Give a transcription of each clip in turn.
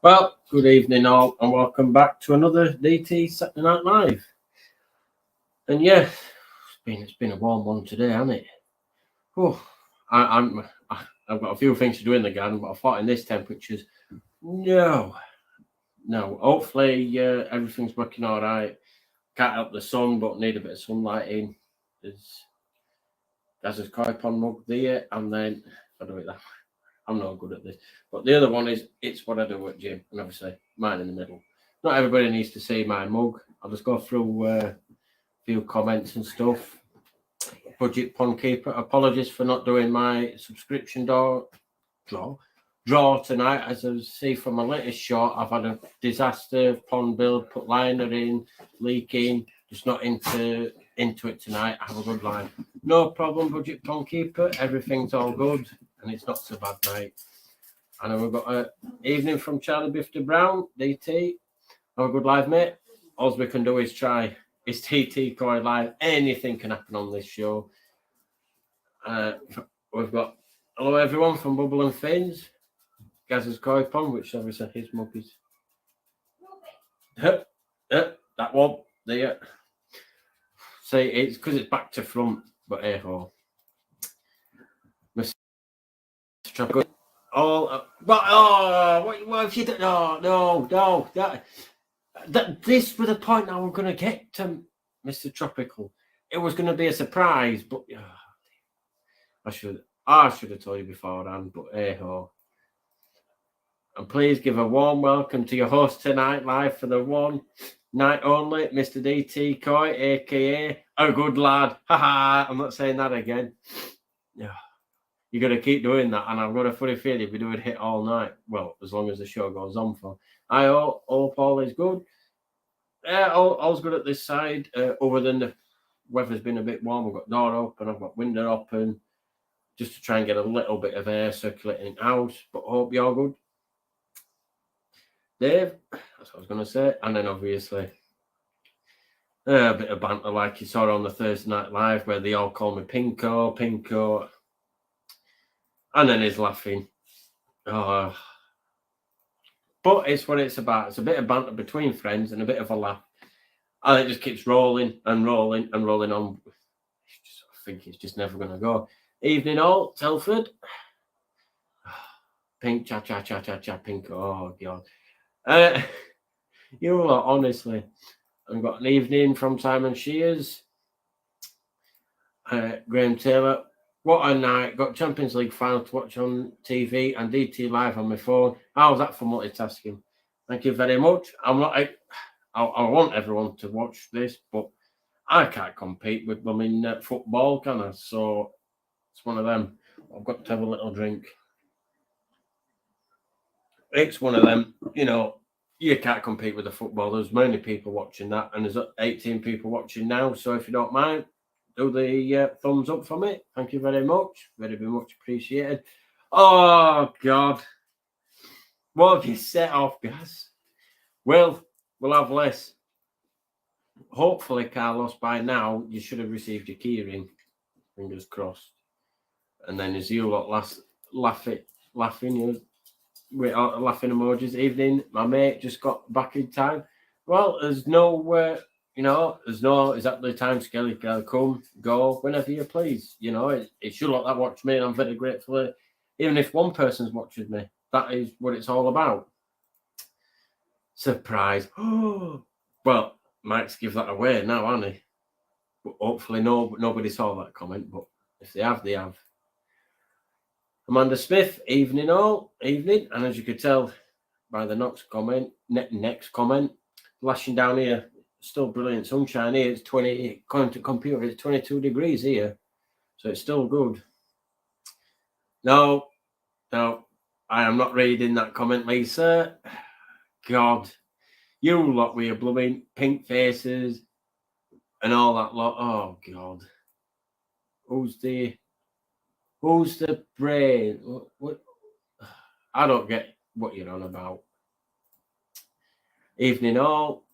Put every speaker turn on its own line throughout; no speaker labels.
Well, good evening all, and welcome back to another DT Saturday Night Live. And yeah, it's been a warm one today, hasn't it? Oh, I've got a few things to do in the garden, but I thought in this temperatures, no. Hopefully everything's working all right. Can't help the sun, but need a bit of sunlight in. There's a koi pond mug there, and then if I do it that way, I'm not good at this. But the other one is it's what I do at gym, and obviously mine in the middle. Not everybody needs to see my mug. I'll just go through a few comments and stuff. Budget Pond Keeper, apologies for not doing my subscription draw tonight. As I see from my latest shot, I've had a disaster pond build, put liner in, leaking, just not into it tonight. I have a good line. No problem, Budget Pond Keeper. Everything's all good, and it's not so bad, mate. And we've got an evening from Charlie Bifter Brown, DT. Have a good live, mate. All we can do is try. It's TT Koi Live. Anything can happen on this show. We've got hello everyone from Bubble and Fins. Gaz's Koi Pond, which obviously his mug is. That one there. See, it's because it's back to front, but hey ho. Mr. Chocolate. What have you done? No. This was the point I was going to get to, Mr. Tropical. It was going to be a surprise, but I should have told you beforehand, but hey ho. And please give a warm welcome to your host tonight, live for the one night only, Mr. DT Koi, aka a good lad. Haha, I'm not saying that again. Yeah. You're going to keep doing that, and I've got a funny feeling you'll be doing it all night. Well, as long as the show goes on for. I hope all is good. Yeah, all's good at this side, other than the weather's been a bit warm. I've got door open, I've got window open, just to try and get a little bit of air circulating out, but hope you're good. Dave, that's what I was going to say. And then obviously a bit of banter like you saw on the Thursday Night Live where they all call me Pinko. And then he's laughing. But it's what it's about. It's a bit of banter between friends and a bit of a laugh. And it just keeps rolling on. I think it's just never going to go. Evening all, Telford. Pink, cha, pink. Oh, God. You lot, honestly. I've got an evening from Simon Shears. Graham Taylor. What a night. Got Champions League final to watch on TV and DT live on my phone. How's that for multitasking? Thank you very much. I want everyone to watch this, but I can't compete with them in football, can I? So it's one of them. I've got to have a little drink. It's one of them, you can't compete with the football. There's many people watching that, and there's 18 people watching now. So if you don't mind, do the thumbs up for me. Thank you very much. Very much appreciated. Oh, God. What have you set off, guys? Well, we'll have less. Hopefully, Carlos, by now, you should have received your keyring. Fingers crossed. And then as you lot laughing with laughing emojis. Evening, my mate just got back in time. Well, there's no exactly time scale. You can come, go, whenever you please. It's you lot that watch me, and I'm very grateful. Even if one person's watching me, that is what it's all about. Surprise. Well, Mike's give that away now, hasn't he? But hopefully nobody saw that comment, but if they have, they have. Amanda Smith, evening all, evening. And as you could tell by the next comment, flashing down here, still brilliant sunshine here. It's 20, according to computer, it's 22 degrees here. So it's still good. No, I am not reading that comment, Lisa. God, you lot with your blooming pink faces and all that lot. Oh, God. Who's the brain? What? I don't get what you're on about. Evening all.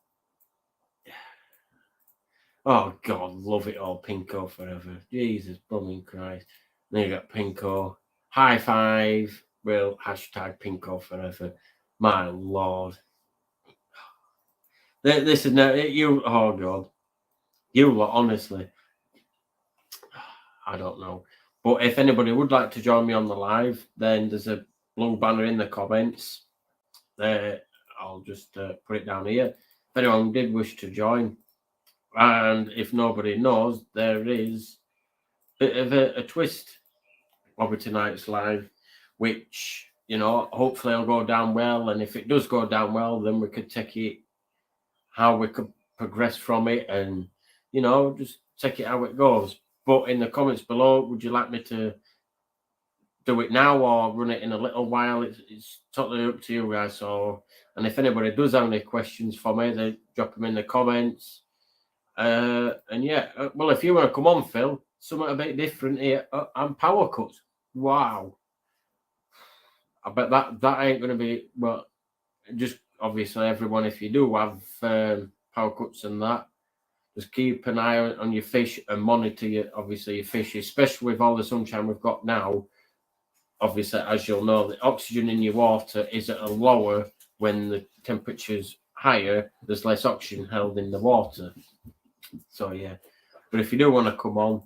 Oh, God, love it all. Pinko forever. Jesus, blooming Christ. Then you got Pinko. High five. Well, hashtag Pinko forever. My Lord. This is you. Oh God, you lot. Honestly, I don't know. But if anybody would like to join me on the live, then there's a blue banner in the comments. I'll just put it down here. If anyone did wish to join, and if nobody knows, there is a bit of a twist over tonight's live, which, you know, hopefully will go down well. And if it does go down well, then we could take it how we could progress from it, and, you know, just take it how it goes. But in the comments below, would you like me to do it now or run it in a little while? It's totally up to you guys. So, and if anybody does have any questions for me, they drop them in the comments. And yeah, well, if you want to come on, Phil, something a bit different here. And power cuts. Wow. I bet that ain't going to be, well, just obviously everyone, if you do have power cuts and that, just keep an eye on your fish and monitor your fish, especially with all the sunshine we've got now. Obviously, as you'll know, the oxygen in your water is at a lower when the temperature's higher. There's less oxygen held in the water. So yeah, but if you do want to come on,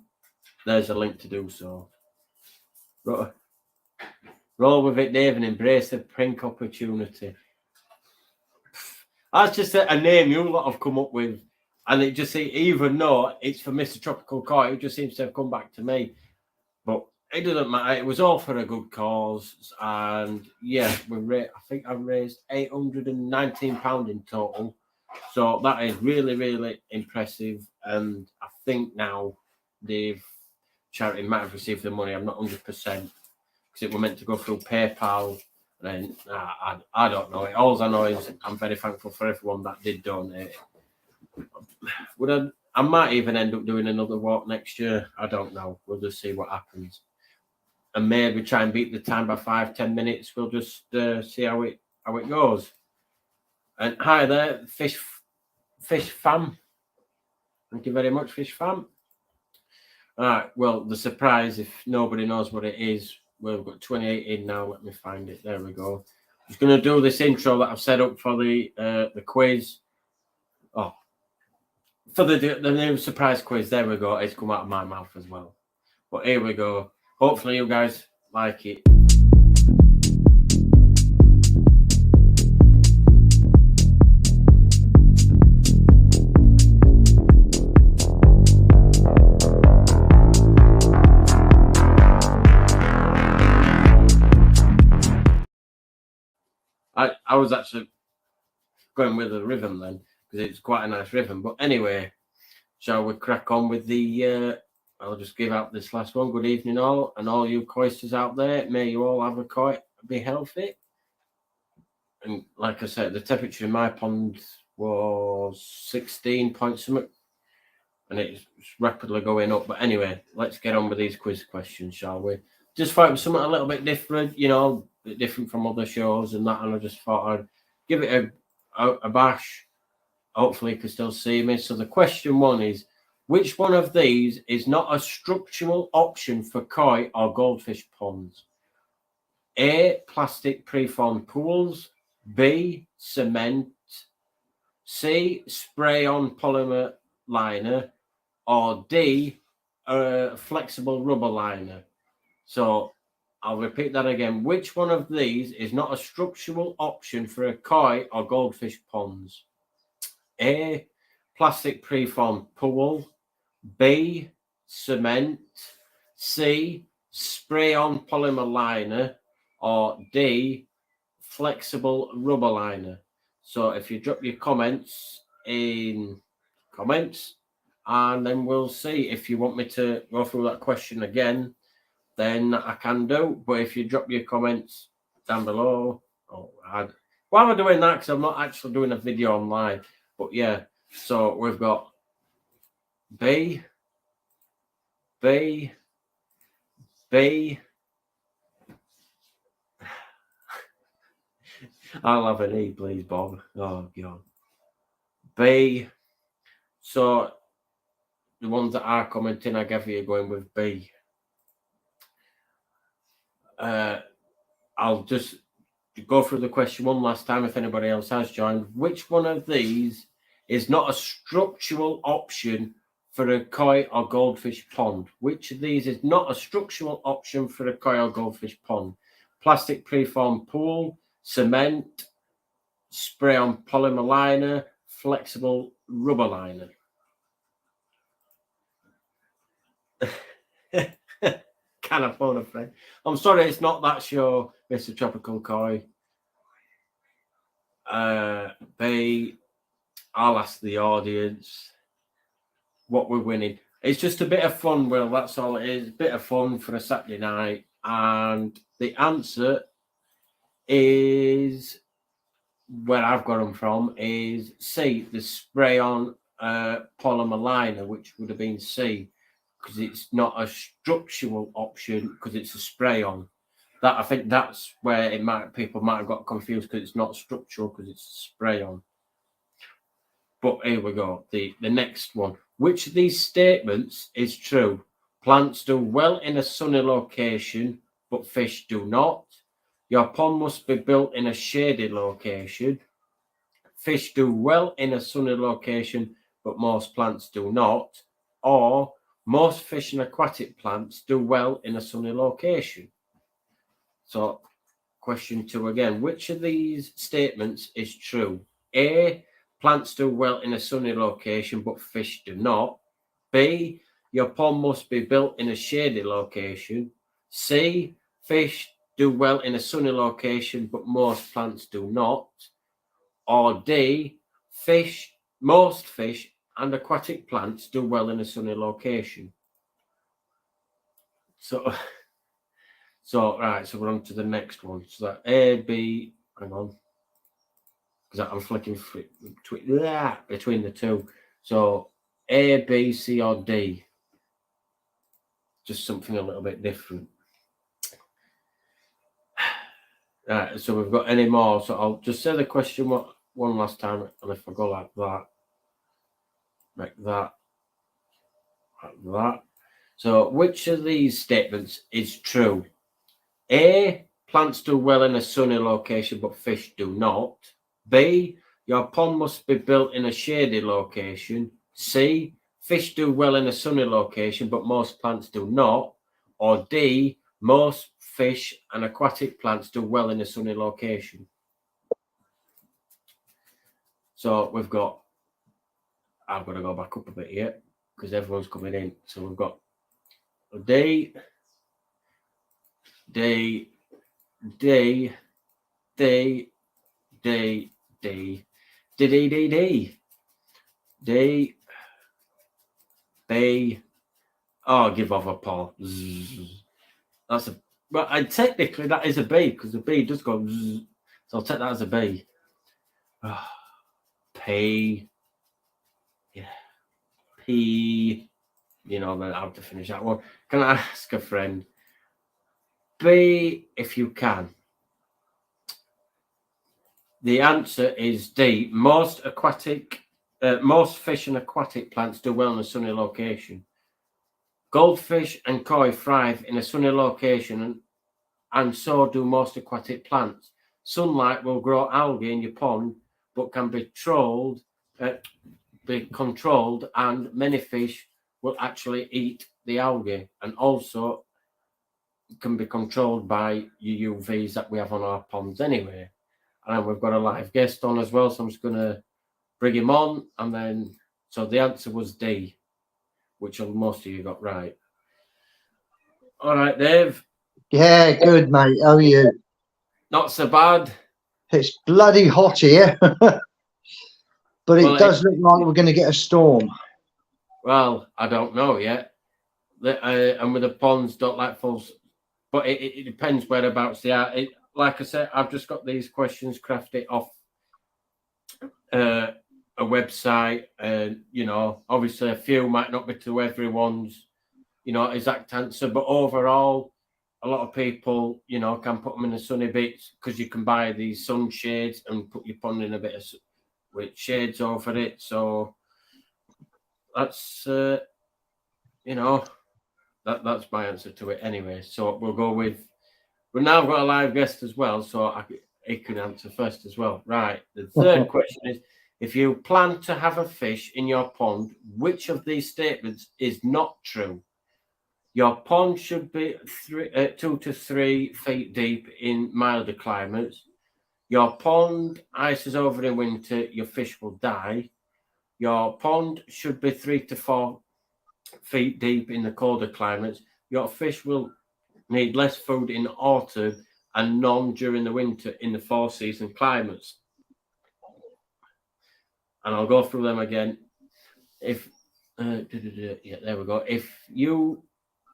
there's a link to do so. Roll with it, Dave, and embrace the prank opportunity. That's just a name you lot have come up with, and it just even though it's for Mr. Tropical Koi, it just seems to have come back to me. But it doesn't matter. It was all for a good cause, and yeah, I think I've raised £819 in total. So that is really, really impressive. And I think now the charity might have received the money. I'm not 100% because it was meant to go through PayPal. And I don't know. All I know is I'm very thankful for everyone that did donate. I might even end up doing another walk next year. I don't know. We'll just see what happens. And maybe try and beat the time by 5-10 minutes. We'll just see how it goes. And hi there, Fish Fam. Thank you very much, Fish Fam. All right, well, the surprise, if nobody knows what it is, we've got 28 in now. Let me find it. There we go. I'm just going to do this intro that I've set up for the quiz. Oh, for the new surprise quiz. There we go. It's come out of my mouth as well. But here we go. Hopefully you guys like it. I was actually going with a rhythm then, because it's quite a nice rhythm. But anyway, shall we crack on with the I'll just give out this last one. Good evening all, and all you coisters out there. May you all have a koi, be healthy. And like I said, the temperature in my pond was 16 point something, and it's rapidly going up. But anyway, let's get on with these quiz questions, shall we? Just thought it was something a little bit different, you know, a bit different from other shows and that, and I just thought I'd give it a bash. Hopefully you can still see me. So the question one is, which one of these is not a structural option for koi or goldfish ponds? A, plastic preformed pools. B, cement. C, spray-on polymer liner. Or D, flexible rubber liner. So I'll repeat that again. Which one of these is not a structural option for a koi or goldfish ponds? A, plastic preformed pool. B, cement. C, spray-on polymer liner. Or D, flexible rubber liner. So if you drop your comments in comments, and then we'll see. If you want me to go through that question again, then I can do. But if you drop your comments down below, why am I doing that? Because I'm not actually doing a video online. But yeah, so we've got B. I'll have an E, please, Bob. Oh, God. B. So the ones that are commenting, I gather you're going with B. I'll just go through the question one last time if anybody else has joined. Which one of these is not a structural option for a koi or goldfish pond? Which of these is not a structural option for a koi or goldfish pond? Plastic preformed pool, cement, spray-on polymer liner, flexible rubber liner. Can I phone a friend? I'm sorry, it's not that show, Mr. Tropical Koi. B, I'll ask the audience what we're winning. It's just a bit of fun, Will. That's all it is. A bit of fun for a Saturday night. And the answer is, where I've got them from, is C, the spray-on polymer liner, which would have been C, because it's not a structural option because it's a spray-on. That I think that's where people might have got confused because it's not structural because it's a spray-on. But here we go. The next one. Which of these statements is true? Plants do well in a sunny location, but fish do not. Your pond must be built in a shady location. Fish do well in a sunny location, but most plants do not. Or most fish and aquatic plants do well in a sunny location. So, question 2 again. Which of these statements is true? A, plants do well in a sunny location, but fish do not. B, your pond must be built in a shady location. C, fish do well in a sunny location, but most plants do not. Or D, most fish and aquatic plants do well in a sunny location. So right, so we're on to the next one. So that A, B, hang on, because I'm flicking between the two. So A, B, C, or D. Just something a little bit different. Right, so we've got any more. So I'll just say the question one last time, and if I go like that. So which of these statements is true? A, plants do well in a sunny location, but fish do not. B, your pond must be built in a shady location. C, fish do well in a sunny location, but most plants do not. Or D, most fish and aquatic plants do well in a sunny location. So we've got, I've got to go back up a bit here because everyone's coming in. So we've got D, D, D, D, D, D, D, D, D, D, D, B. Oh, give off a paw. That's a, well, and technically that is a B because the B does go. So I'll take that as a B. P. Yeah. P. You know, then I have to finish that one. Can I ask a friend? B, if you can. The answer is D. Most fish and aquatic plants do well in a sunny location. Goldfish and koi thrive in a sunny location, and so do most aquatic plants. Sunlight will grow algae in your pond, but can be controlled, and many fish will actually eat the algae, and also can be controlled by your UVs that we have on our ponds anyway. And we've got a live guest on as well, so I'm just going to bring him on. And then, so the answer was D, which most of you got right. All right, Dave.
Yeah, good, mate. How are you?
Not so bad.
It's bloody hot here, but it does look like we're going to get a storm.
Well, I don't know yet. And with the ponds, don't like full, but it depends whereabouts they are. Like I said, I've just got these questions crafted off a website, and obviously a few might not be to everyone's exact answer, but overall a lot of people can put them in the sunny bits because you can buy these sun shades and put your pond in a bit of with shades over it. So that's that's my answer to it anyway. So we'll go with, we've now got a live guest as well, so he can answer first as well. Right. The third question is, if you plan to have a fish in your pond, which of these statements is not true? Your pond should be 2 to 3 feet deep in milder climates. Your pond ices over in winter, your fish will die. Your pond should be 3 to 4 feet deep in the colder climates. Your fish will need less food in autumn and none during the winter in the 4-season climates. And I'll go through them again. If yeah, there we go. If you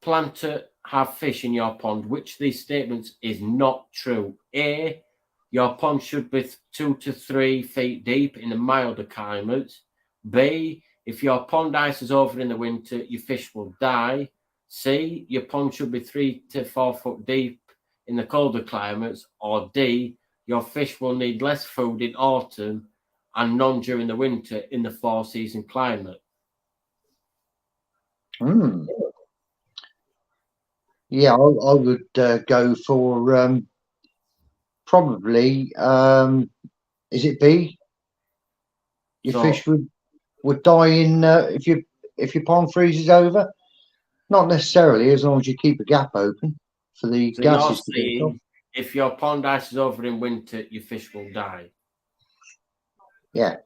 plan to have fish in your pond, which of these statements is not true? A, your pond should be 2 to 3 feet deep in the milder climates. B, if your pond ices over in the winter, your fish will die. C, your pond should be 3 to 4 foot deep in the colder climates. Or D, your fish will need less food in autumn and none during the winter in the 4-season climate.
Yeah, I would go for probably. Is it B? Your fish would die in if your pond freezes over. Not necessarily, as long as you keep a gap open for the gases to get off.
If your pond ices over in winter, your fish will die.
Yeah.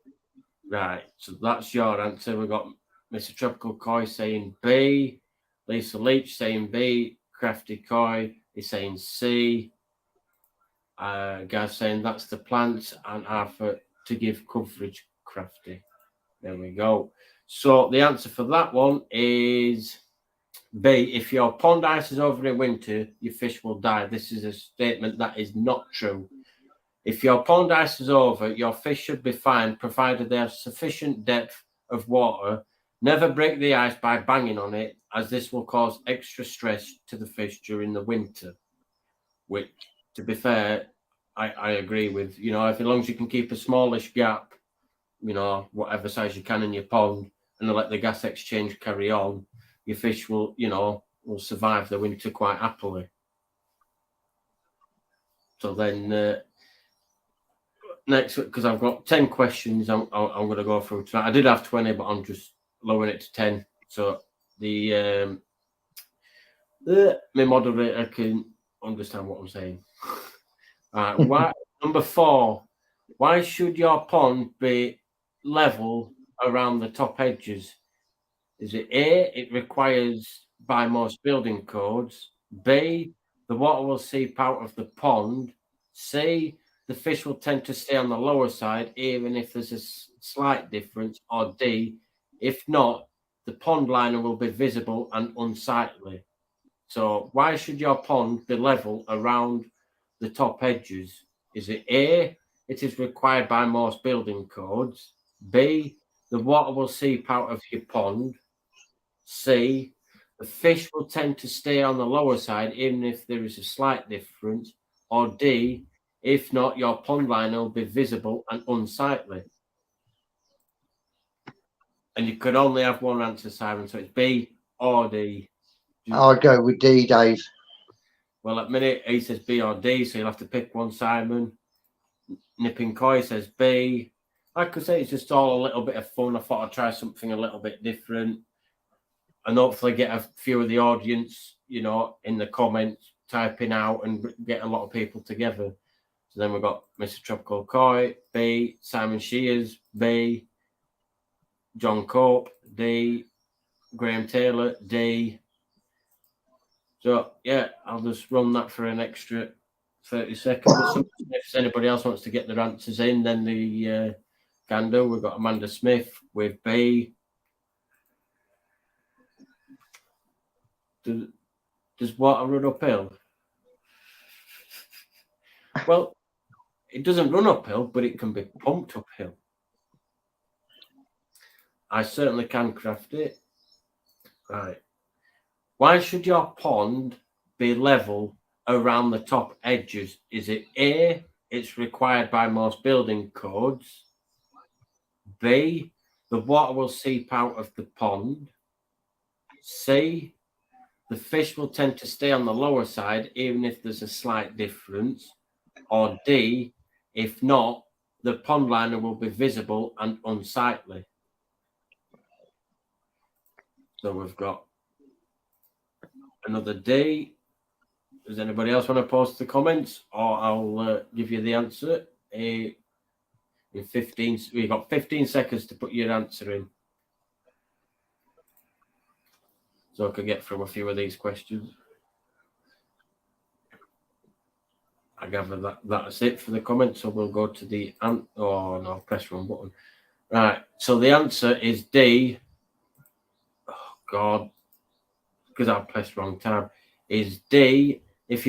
Right. So that's your answer. We've got Mr. Tropical Koi saying B. Lisa Leach saying B. Crafty Koi is saying C. Guys saying that's the plant, and Arthur to give coverage. Crafty. There we go. So the answer for that one is B. If your pond ices over in winter, your fish will die. This is a statement that is not true. If your pond ices over, your fish should be fine, provided they have sufficient depth of water. Never break the ice by banging on it, as this will cause extra stress to the fish during the winter. Which, to be fair, I agree with. You know, if as long as you can keep a smallish gap, you know, whatever size you can in your pond, and let the gas exchange carry on, your fish will, you know, will survive the winter quite happily. So then next, because I've got 10 questions I'm going to go through tonight. I did have 20, but I'm just lowering it to 10. So the my moderator can understand what I'm saying. Why, number 4, why should your pond be level around the top edges? Is it A, it requires by most building codes? B, the water will seep out of the pond? C, the fish will tend to stay on the lower side even if there's a slight difference? Or D, if not, the pond liner will be visible and unsightly? So why should your pond be level around the top edges? Is it A, it is required by most building codes? B, the water will seep out of your pond? C, the fish will tend to stay on the lower side even if there is a slight difference? Or D, if not, your pond liner will be visible and unsightly? And you could only have one answer, Simon, so it's B or D.
I'll go with D, Dave.
Well, at minute he says B or D, so you'll have to pick one, Simon. Nipping Koi says B. Like I say, it's just all a little bit of fun. I thought I'd try something a little bit different and hopefully get a few of the audience, you know, in the comments typing out and get a lot of people together. So then we've got Mr. Tropical Koi, B. Simon Shears, B. John Cope, D. Graham Taylor, D. So, yeah, I'll just run that for an extra 30 seconds. If anybody else wants to get their answers in, then the can do. We've got Amanda Smith with B. Does water run uphill? Well, it doesn't run uphill, but it can be pumped uphill. I certainly can craft it. Right. Why should your pond be level around the top edges? Is it A, it's required by most building codes? B, the water will seep out of the pond? C, the fish will tend to stay on the lower side even if there's a slight difference? Or D, If not, the pond liner will be visible and unsightly. So we've got another D. Does anybody else want to post the comments, or I'll give you the answer? In 15, we've got 15 seconds to put your answer in, so I can get through a few of these questions. I gather that's it for the comments, so we'll go to the oh no, press wrong button. Right, so the answer is D. Oh God, because I pressed wrong tab. Is D. If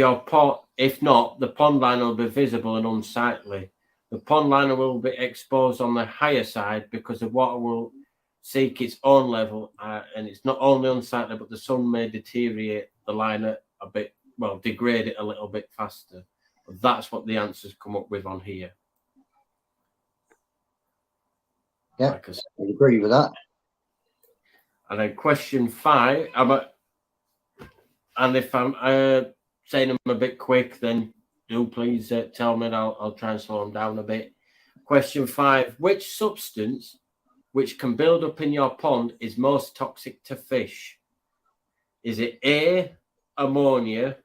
not, the pond liner will be visible and unsightly. The pond liner will be exposed on the higher side because the water will seek its own level, and it's not only unsightly, but the sun may deteriorate the liner a bit, well, degrade it a little bit faster. But that's what the answers come up with on here.
Yeah, like I agree with that.
And then question 5, and if I'm saying them a bit quick, then do please tell me, and I'll try and slow them down a bit. Question 5, which substance which can build up in your pond is most toxic to fish? Is it A, ammonia,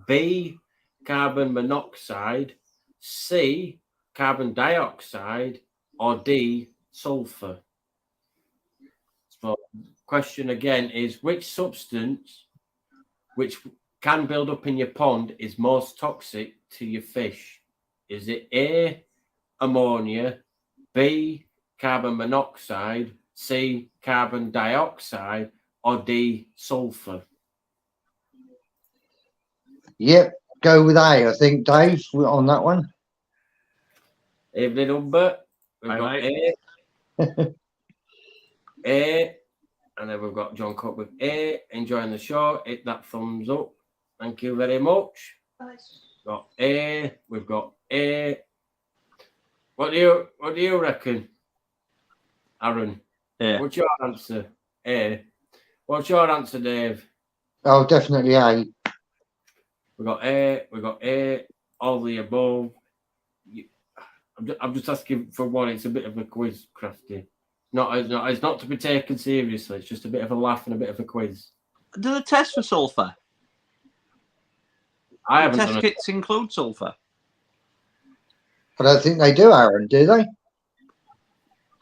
B, carbon monoxide, C, carbon dioxide, or D, sulfur? So question again is, which substance which can build up in your pond is most toxic to your fish? Is it A, ammonia, B, carbon monoxide, C, carbon dioxide, or D, sulfur?
Yep, go with A, I think, Dave, on that one.
Evening, Humbert. We've got A. A. And then we've got John Cook with A. Enjoying the show. Hit that thumbs up. Thank you very much. Got A. We've got A. What do you reckon, Aaron?
A.
What's your answer? A. What's your answer, Dave?
Oh, definitely A.
We got A. We got A. All the above. I'm just asking for one. It's a bit of a quiz, Crafty. It's not to be taken seriously. It's just a bit of a laugh and a bit of a quiz.
Do the test for sulfur?
I haven't.
Test kits include sulfur.
I don't think they do, Aaron. Do they?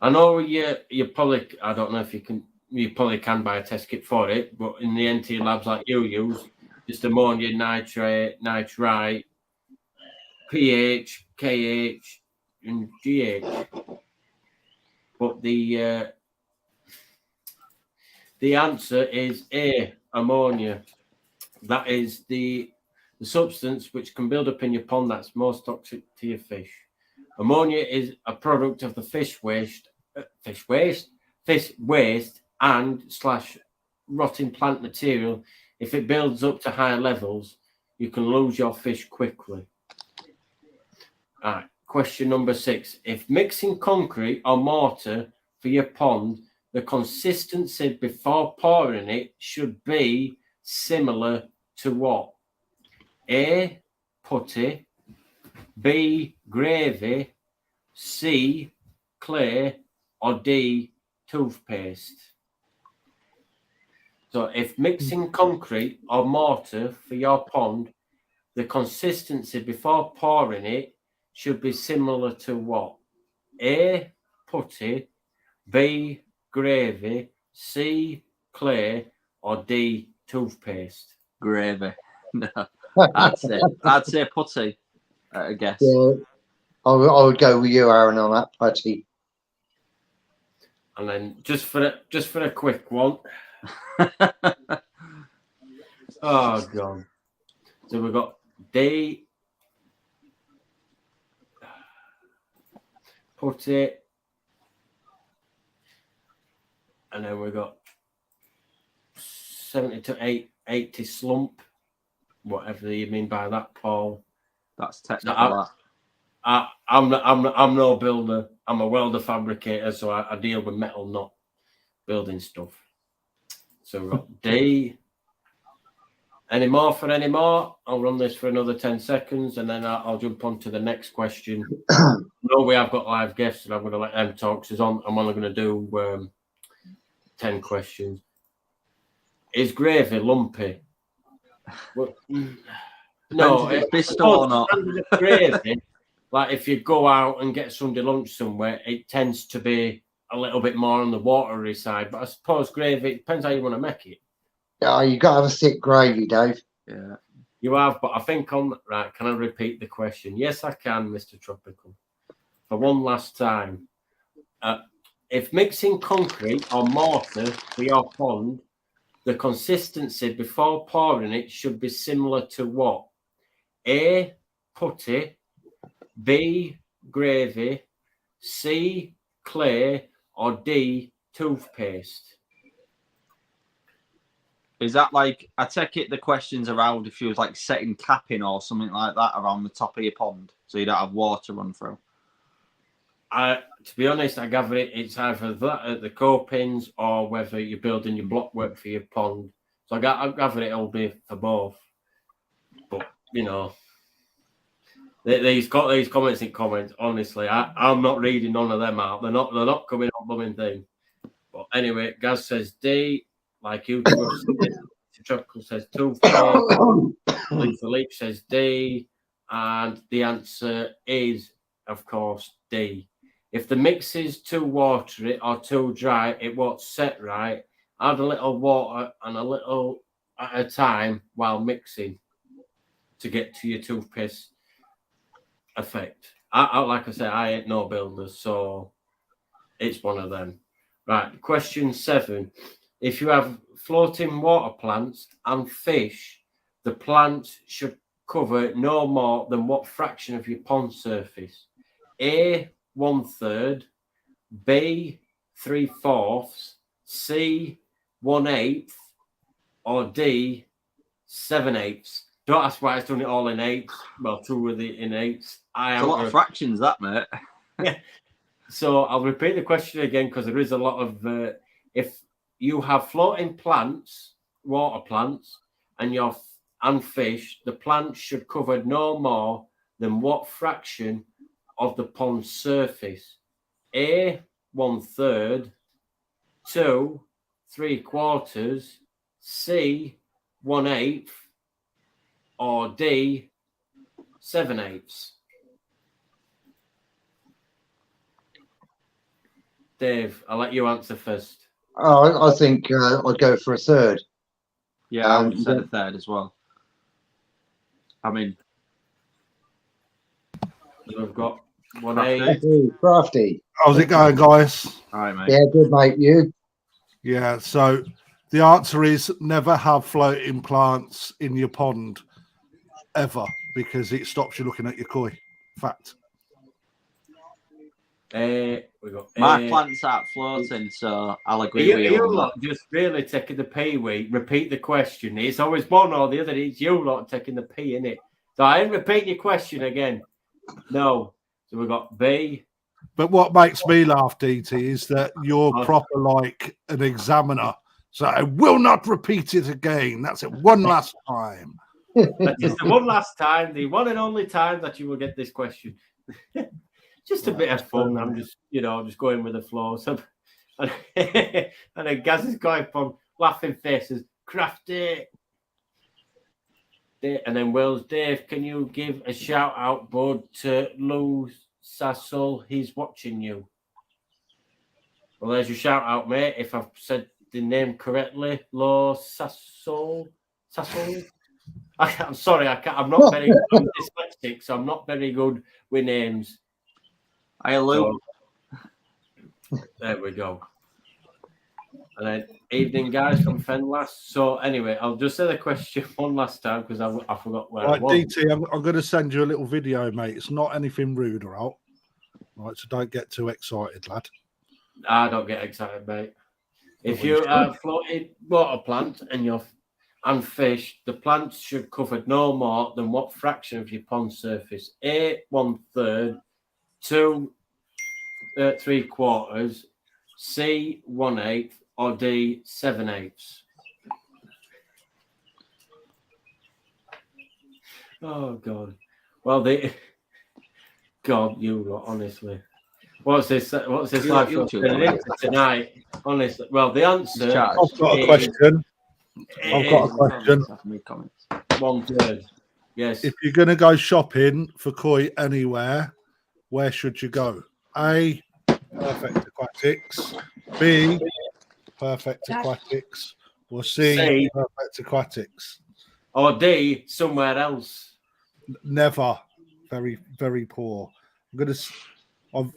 I know you probably. I don't know if you can. You probably can buy a test kit for it, but in the NT labs like you use, just ammonia, nitrate, nitrite, pH, KH, and GH. But the answer is A, ammonia. That is the substance which can build up in your pond that's most toxic to your fish. Ammonia is a product of the fish waste and / rotting plant material. If it builds up to higher levels, you can lose your fish quickly. All right. Question number 6. If mixing concrete or mortar for your pond, the consistency before pouring it should be similar to what? A, putty, B, gravy, C, clay, or D, toothpaste. So if mixing concrete or mortar for your pond, the consistency before pouring it should be similar to what? A, putty, B, gravy, C, clay, or D, toothpaste?
Gravy. No, I'd say putty. I guess.
Yeah, I would go with you, Aaron, on that putty.
And then just for a quick one. Oh God! So we've got D, putty, and then we've got 70 to 80 slump, whatever you mean by that, Paul.
That's technical.
I'm no builder. I'm a welder fabricator, so I deal with metal, not building stuff. So we've got D, Any more for any more? I'll run this for another 10 seconds and then I'll jump on to the next question. No, we have got live guests and I'm going to let them talk. So I'm only going to do 10 questions. Is gravy lumpy? Well, no,
Depends if it's biscuit or not.
Gravy, like if you go out and get Sunday lunch somewhere, it tends to be a little bit more on the watery side. But I suppose gravy, it depends how you want to make it.
Oh, you got to have a thick gravy, Dave.
Yeah.
You have, but I think right. Can I repeat the question? Yes, I can, Mr. Tropical. For one last time, if mixing concrete or mortar for your pond, the consistency before pouring it should be similar to what? A, putty, B, gravy, C, clay, or D, toothpaste.
Is that like, I take it the question's around if you was like setting capping or something like that around the top of your pond so you don't have water run through?
To be honest, I gather it's either that at the copings or whether you're building your blockwork for your pond. So I gather it'll be for both. But, you know, these comments in comments, honestly, I'm not reading none of them out. They're not coming on blooming thing. But anyway, Gaz says D, like you two said. Tropical says toothpaste. Philippe says D, and the answer is, of course, D. If the mix is too watery or too dry, it won't set right. Add a little water and a little at a time while mixing to get to your toothpaste effect. Like I said, I ain't no builder, so it's one of them. Right, question 7. If you have floating water plants and fish, the plants should cover no more than what fraction of your pond surface? A, 1/3, B, 3/4, C, 1/8, or D, 7/8. Don't ask why it's done it all in eighths. Well, 2 of the in eighths.
It's a lot of fractions, that, mate.
Yeah. So I'll repeat the question again because there is a lot of if you have floating plants, water plants, and fish, the plants should cover no more than what fraction of the pond surface? A, 1/3, 2, 3/4, C, 1/8, or D, 7/8. Dave, I'll let you answer first.
Oh, I think I'd go for a third.
Yeah, I would have said a third as well. I mean,
we've got 1/8.
Crafty.
How's it going, guys?
All right, mate.
Yeah, good, mate. You?
Yeah, so the answer is never have floating plants in your pond ever because it stops you looking at your koi. Fact.
We got
My plants aren't floating, so I'll agree with you.
You lot just really taking the P week. Repeat the question. It's always one or the other. It's you lot taking the P in it. So I didn't repeat your question again. No. So we've got B.
But what makes me laugh, DT, is that you're proper like an examiner. So I will not repeat it again. That's it. One last time.
That is the one last time, the one and only time that you will get this question. Just a bit of fun. I'm just, just going with the flow. So, and then Gaz is going from laughing faces, crafty. And then Will's, Dave, can you give a shout out, bud, to Lou Sassel? He's watching you. Well, there's your shout out, mate. If I've said the name correctly, Lou Sassel. I'm sorry, I'm not very good. I'm dyslexic, so I'm not very good with names.
Hi, Lou.
So, there we go. And then evening, guys, from Fenlass. So anyway, I'll just say the question one last time because I forgot where I was.
DT, I'm going to send you a little video, mate. It's not anything rude or out. Right, so don't get too excited, lad.
I don't get excited, mate. If you have floated water plant and fish, the plants should cover no more than what fraction of your pond surface? A, 1/3, 2, 3/4, C, 1/8, or D, 7/8. Oh God. Well, God, you lot, honestly. What's this? What's this
You
live
got
show
YouTube
turning
on
into tonight? Honestly, well, the answer
Chat.
I've got a
is,
question. I've got a
is
question.
Comments.
1/3. Yes.
If you're going to go shopping for koi anywhere, where should you go? A, Perfect Aquatics. B, Perfect Aquatics. Or C,
C.
Perfect Aquatics.
Or D, somewhere else.
Never. Very, very poor. I've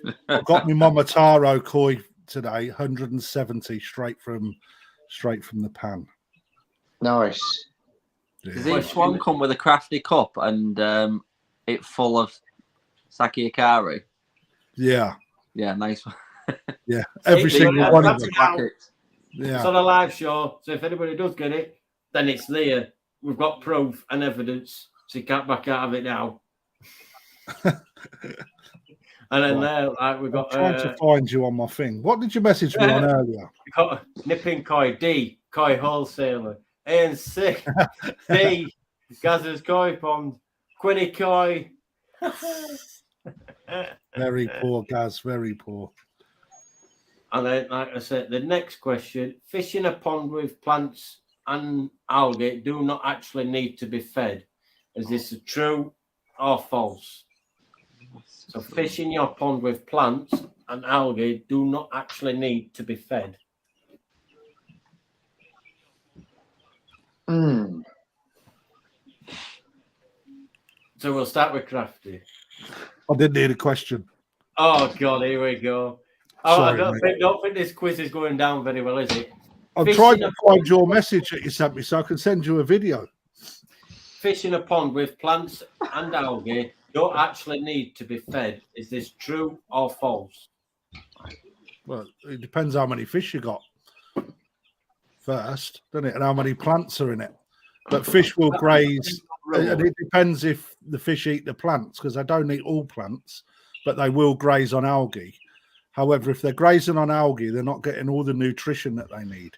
got my Momotaro koi today, 170 straight from the pan.
Nice.
Does
Yeah.
each one come with a crafty cup and it full of sake akari?
Yeah.
Yeah, nice one.
Yeah. Every
See,
single
yeah,
one of
that's
them.
it. It's
Yeah.
on a live show, so if anybody does get it, then it's there. We've got proof and evidence, so you can't back out of it now. And then there, like we've
I'm
got
trying to find you on my thing. What did you message me on earlier?
we've got Nipping Koi, D, Koi Wholesaler, A and C, D, Gazza's Koi Pond, Quinny Koi.
Very poor, Gaz. Very poor.
And then, like I said, the next question: fish in a pond with plants and algae do not actually need to be fed. Is this true or false? So, fish in your pond with plants and algae do not actually need to be fed.
Hmm.
So, we'll start with Crafty.
I didn't need a question.
Oh God, here we go. Oh,
Sorry,
I
mate.
don't think this quiz is going down very well, is it?
I'm
Fish
trying
in
to
a
find your message that you sent me so I can send you a video.
Fish in a pond with plants and algae don't actually need to be fed. Is this true or false?
Well, it depends how many fish you got first, doesn't it? And how many plants are in it. But fish will graze, and it depends if the fish eat the plants, because they don't eat all plants, but they will graze on algae. However, if they're grazing on algae, they're not getting all the nutrition that they need.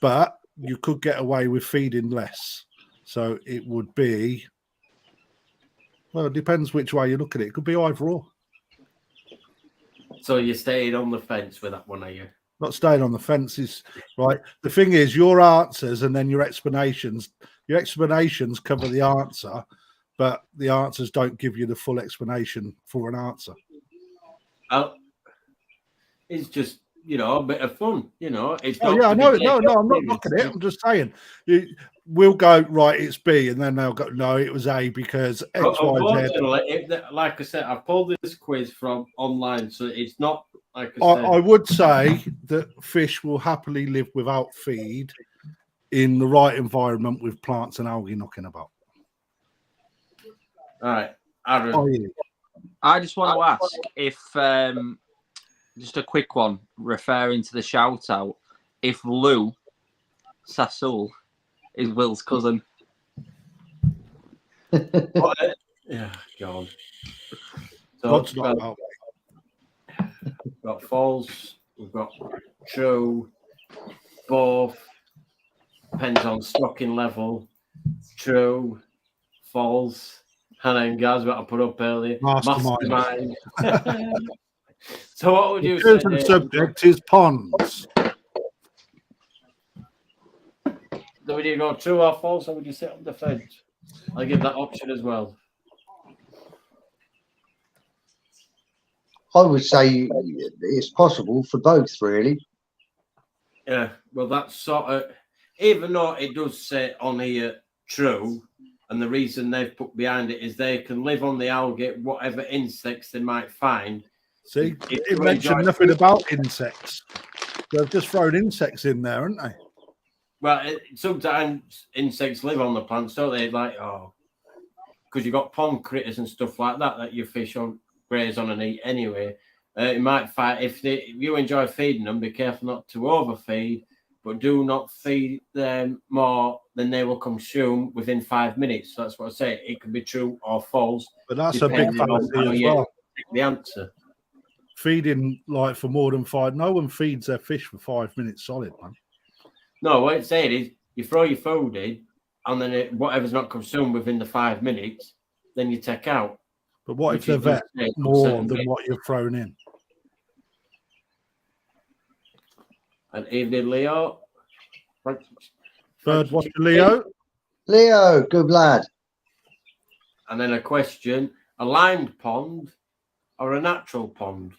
But you could get away with feeding less. So it would be, well, it depends which way you look at it. It could be either or.
So you stayed on the fence with that one, are you?
Not staying on the fences, right? The thing is, your answers and then your explanations cover the answer, but the answers don't give you the full explanation for an answer.
It's just, a bit of fun, It's
Oh yeah, no, I'm not knocking it. I'm just saying, we'll go right. It's B, and then they'll go no, it was A because X, Y, Z.
Unfortunately, like I said, I pulled this quiz from online, so it's not like I said.
I would say that fish will happily live without feed in the right environment with plants and algae knocking about.
All right, Aaron.
Oh, yeah.
I just want to ask if just a quick one referring to the shout out, if Lou Sassoul is Will's cousin.
Yeah, God. So we've got false, we've got true, both, depends on stocking level, true, false, and then guys what I put up earlier, mastermind. So what would you say?
The chosen subject is ponds.
So would you go true or false, or would you sit on the fence? I'll give that option as well.
I would say it's possible for both, really.
Yeah, well, that's sort of, even though it does say on here true, and the reason they've put behind it is they can live on the algae, whatever insects they might find.
See, it mentioned nothing about insects. They've just thrown insects in there, haven't they?
Well, sometimes insects live on the plants, don't they? Like, because you've got pond critters and stuff like that your fish on graze on and eat anyway. You might find if you enjoy feeding them, be careful not to overfeed, but do not feed them more than they will consume within 5 minutes. So that's what I say. It could be true or false.
But that's a big fallacy as well.
The answer.
Feeding like for more than 5. No one feeds their fish for 5 minutes solid, man.
No, what it's saying is you throw your food in and then whatever's not consumed within the 5 minutes, then you take out.
But what if
Which
they're
is
vet
certain
more than
bits.
what you've thrown in?
And evening, Leo.
Bird watcher Leo.
Leo, good lad.
And then a question: a lined pond or a natural pond?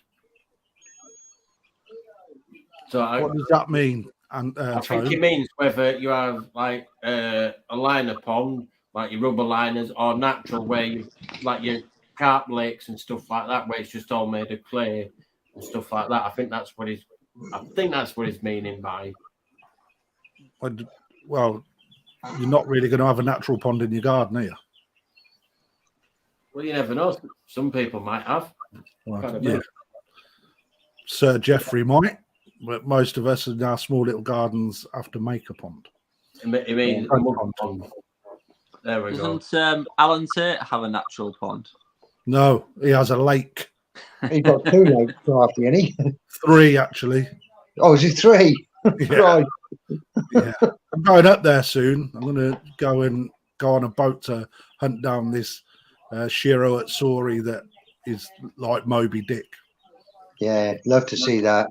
So
What does that mean? And
I think it means whether you have like a liner pond, like your rubber liners, or natural where you like your carp lakes and stuff like that, where it's just all made of clay and stuff like that. I think that's what he's meaning by.
Well, you're not really going to have a natural pond in your garden, are you?
Well, you never know. Some people might have.
Well, yeah. Sir Geoffrey might, but most of us in our small little gardens have to make a pond.
It means a mud pond. There we go.
Doesn't Alan Tate have a natural pond?
No, he has a lake.
He's got 2 lakes, crafty, ain't he?
3, actually.
Oh, is it 3?
Yeah.
Right.
Yeah. I'm going up there soon. I'm going to go on a boat to hunt down this Shiro Atsuri that is like Moby Dick.
Yeah, love to see that.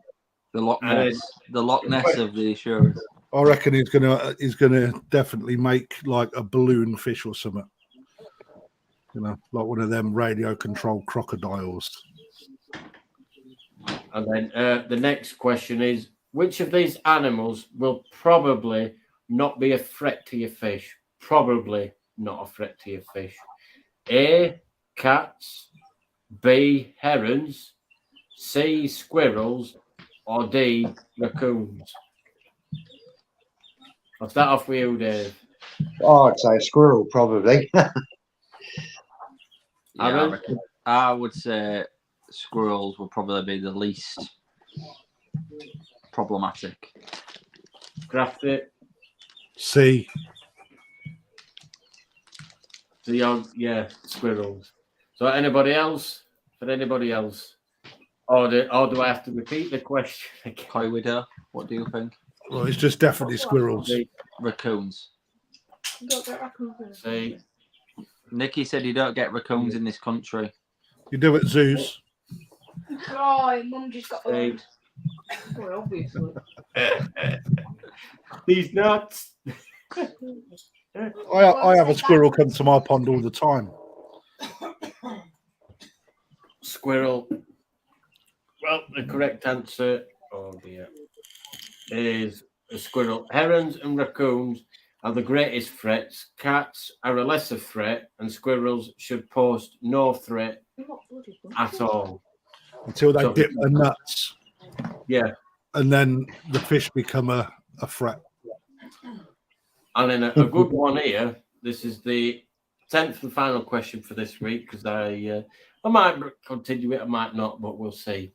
The Loch Ness of the Assurance.
I reckon he's gonna definitely make like a balloon fish or something. You know, like one of them radio controlled crocodiles.
And then the next question is: which of these animals will probably not be a threat to your fish? Probably not a threat to your fish. A, cats. B, herons. C, squirrels. Or D, raccoons. I'll start off with you, Dave.
Oh, I'd say a squirrel, probably.
Yeah, I would say squirrels will probably be the least problematic.
Crafty.
C.
So yeah, squirrels. So anybody else? For anybody else? Or do I have to repeat the question again?
Koi Widow, what do you think?
Well, it's just definitely squirrels.
Raccoons.
You don't get raccoons.
See,
Nicky said you don't get raccoons in this country.
You do at zoos.
Oh, Mum just got
see.
owned. Well, obviously.
These nuts.
I have a squirrel come to my pond all the time.
Squirrel. Well, the correct answer, oh dear, is a squirrel. Herons and raccoons are the greatest threats. Cats are a lesser threat, and squirrels should pose no threat at all.
Until they dip their nuts.
Yeah.
And then the fish become a threat.
And then a good one here. This is the 10th and final question for this week, because I might continue it, I might not, but we'll see.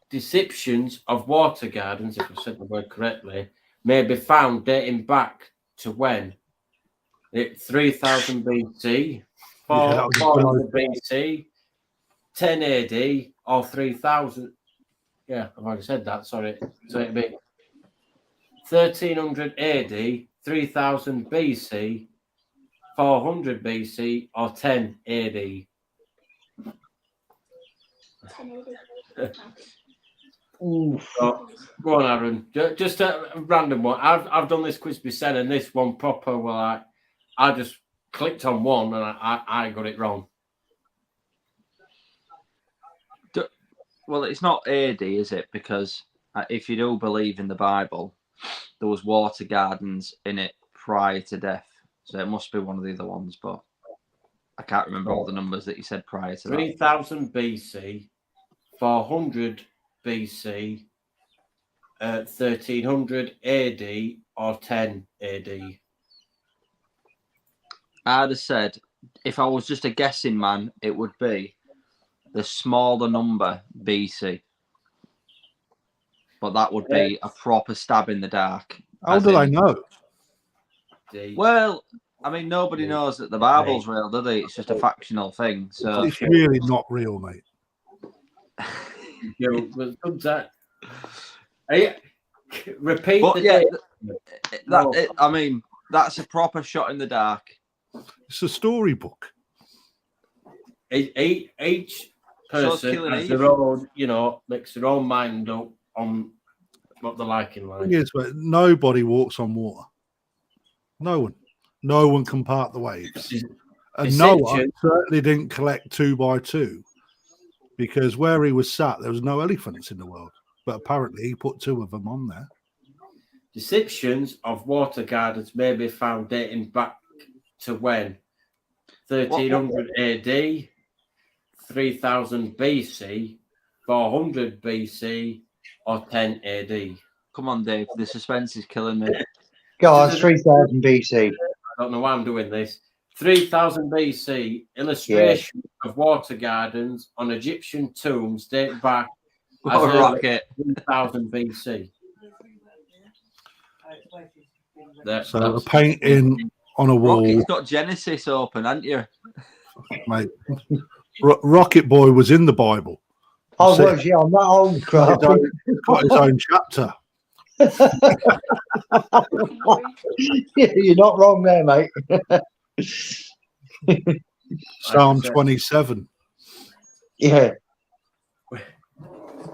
Descriptions of water gardens, if I've said the word correctly, may be found dating back to when? 3000 BC, 400 BC, 10 AD, or 3000. Yeah, I've already said that, sorry. So it'd be 1300 AD, 3000 BC, 400 BC, or 10 AD. So, go on, Aaron. Just a random one. I've done this quiz before, and this one proper. Well, I just clicked on one and I got it wrong.
Well, it's not AD, is it? Because if you do believe in the Bible, there was water gardens in it prior to death. So it must be one of the other ones, but I can't remember all the numbers that you said prior to that.
3000 BC, 400 BC, 1300 AD, or 10 AD.
I'd have said, if I was just a guessing man, it would be the smaller number, BC. But that would be a proper stab in the dark.
How do I know?
Well,
I mean, nobody knows that the Bible's real, do they? It's just a factional thing. So
It's really not real, mate.
sometimes, Repeat
But
the
yeah,
date.
I mean, that's a proper shot in the dark.
It's a storybook.
Each
So it's
person
Killing
has
Eve.
their own, makes their own mind up on what they're like in life.
Yes, but nobody walks on water. No one can part the waves. And Noah
Ascension.
certainly didn't collect 2 by 2 because where he was sat, there was no elephants in the world. But apparently, he put 2 of them on there.
Descriptions of water gardens may be found dating back to when? 1300 AD, 3000 BC, 400 BC, or 10 AD.
Come on, Dave. The suspense is killing me.
Go on, 3000 BC.
I don't know why I'm doing this. 3000 BC, illustration of water gardens on Egyptian tombs date back as
What a
early
rocket.
as 3000 BC.
So a painting on a wall,
Rocket's got Genesis open, haven't you?
mate. Rocket Boy was in the Bible.
Oh,
See,
was, yeah, I'm that old crap.
got his own chapter.
You're not wrong there, mate.
Psalm 27.
Yeah.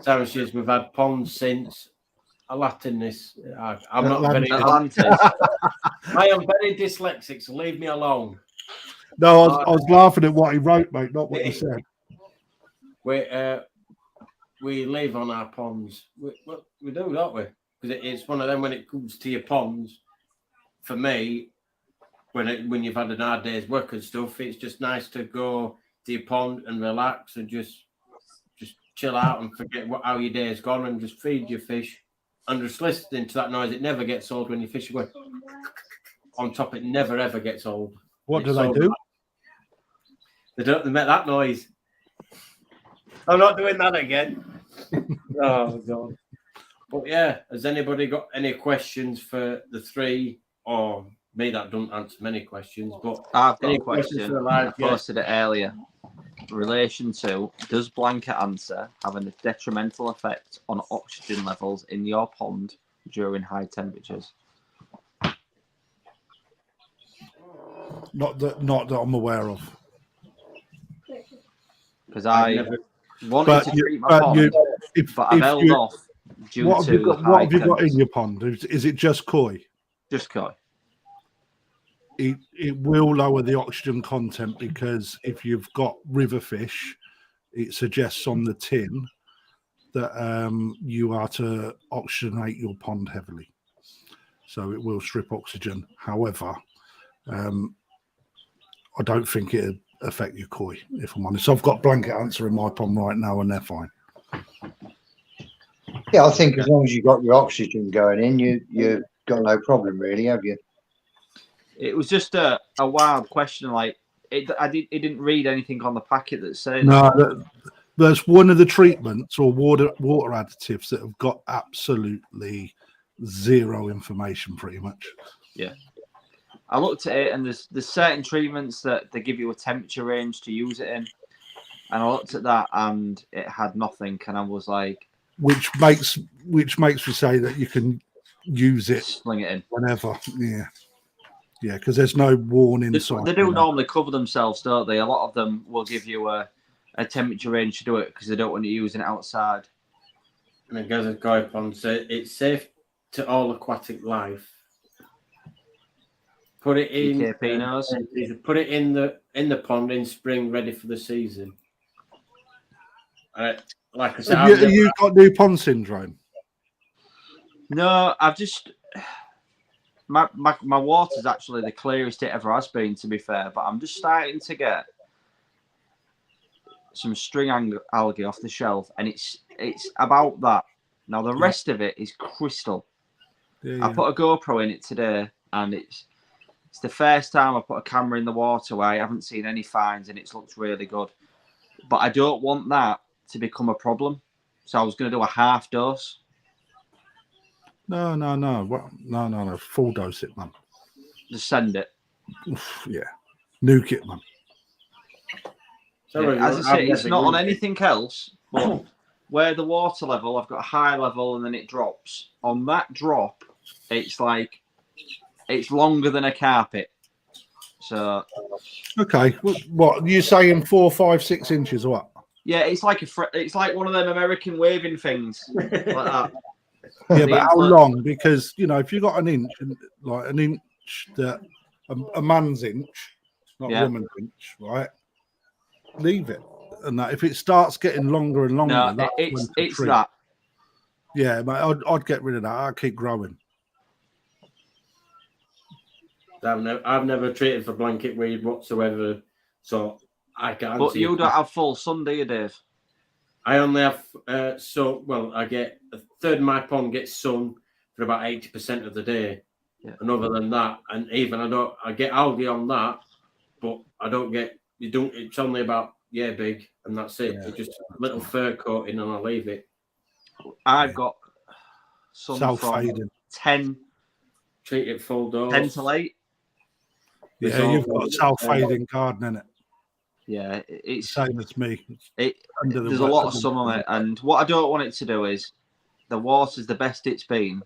Sarishes, we've had ponds since. A Latinist. I'm not very.
Atlantis.
I am very dyslexic, so leave me alone.
No, I was laughing at what he wrote, mate, not what he said.
We live on our ponds. We do, don't we? Because it's one of them when it comes to your ponds. For me, when you've had an hard day's work and stuff, it's just nice to go to your pond and relax and just chill out and forget how your day's gone and just feed your fish. And just listening to that noise, it never gets old when you fish away. On top, it never ever gets old.
What do they do?
They make that noise. I'm not doing that again. Oh God. But yeah, has anybody got any questions for the three or me that don't answer many questions? But
I've got
any
a
questions
question.
for the live
I posted it earlier. Relation to, does blanket answer have a detrimental effect on oxygen levels in your pond during high temperatures?
Not that I'm aware of.
Because I wanted
But
to
you-
treat my
but
pond,
you-
but I've held off due
What have
to
you got?
high
What have you got in
temps.
your pond? Is it just koi?
Just koi.
It will lower the oxygen content because if you've got river fish, it suggests on the tin that you are to oxygenate your pond heavily. So it will strip oxygen. However, I don't think it'll affect your koi, if I'm honest. I've got blanket answer in my pond right now and they're fine.
Yeah, I think as long as you've got your oxygen going in, you've got no problem, really, have you?
It was just a wild question. Like, it didn't read anything on the packet that said.
No, that's one of the treatments or water additives that have got absolutely zero information, pretty much.
Yeah. I looked at it, and there's certain treatments that they give you a temperature range to use it in, and I looked at that, and it had nothing, and I was like,
which makes me say that you can use it
sling it in
whenever. Yeah, because there's no warning sign.
They do normally cover themselves, don't they? A lot of them will give you a temperature range to do it because they don't want you using it outside.
And it goes with koi pond. So it's safe to all aquatic life. Put it in. Put it in the pond in spring, ready for the season. Like I said,
have you got new pond syndrome?
No, I've just my water's actually the clearest it ever has been, to be fair. But I'm just starting to get some string algae off the shelf, and it's about that. Now the rest of it is crystal.
Yeah.
I put a GoPro in it today, and it's the first time I put a camera in the water where I haven't seen any fines, and it's looked really good. But I don't want that to become a problem, so I was going to do a half dose.
No. No. Full dose it, man.
Just send it.
Yeah. Nuke it, man.
So yeah, as I say, it's not on anything else, but where the water level, I've got a high level and then it drops. On that drop, it's like it's longer than a carpet. So
Okay, what you saying? 4, 5, 6 inches or what?
yeah, it's like it's like one of them American waving things like that.
Yeah,
The
but how
infla-
long? Because if you got an inch, like an inch that a man's inch, not
Yeah.
a woman's inch, right? Leave it, and that if it starts getting longer and longer,
No,
that's when to
it's
treat.
that.
Yeah, mate, I'd get rid of that. I'd keep growing.
I've never treated for blanket weed whatsoever, so I can't.
But you don't have full sun, do you, Dave?
I only have I get a third of my pond gets sun for about 80% of the day, and other than that, and even I get algae on that, but I don't get It's only about big, and that's it.
Yeah.
It's just a little fur coating, and I leave it.
I've got sun from
Self-fading.
10
Treat it full dose.
till 8.
Yeah, you've got a self-fading garden in it.
Yeah, it's
Same as me.
there's a lot of sun on it, and what I don't want it to do is the water's the best it's been.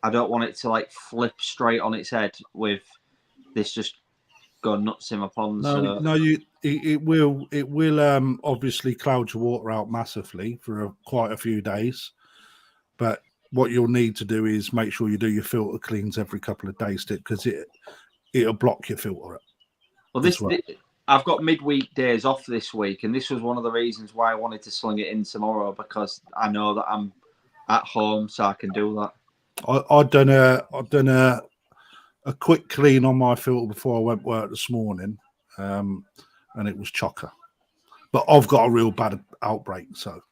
I don't want it to like flip straight on its head with this just go nuts in my pond.
It will obviously cloud your water out massively for quite a few days, but what you'll need to do is make sure you do your filter cleans every couple of days, because it'll block your filter up.
Well, I've got midweek days off this week, and this was one of the reasons why I wanted to sling it in tomorrow, because I know that I'm at home, so I can do that.
I've done a quick clean on my filter before I went to work this morning, and it was chocker. But I've got a real bad outbreak, so.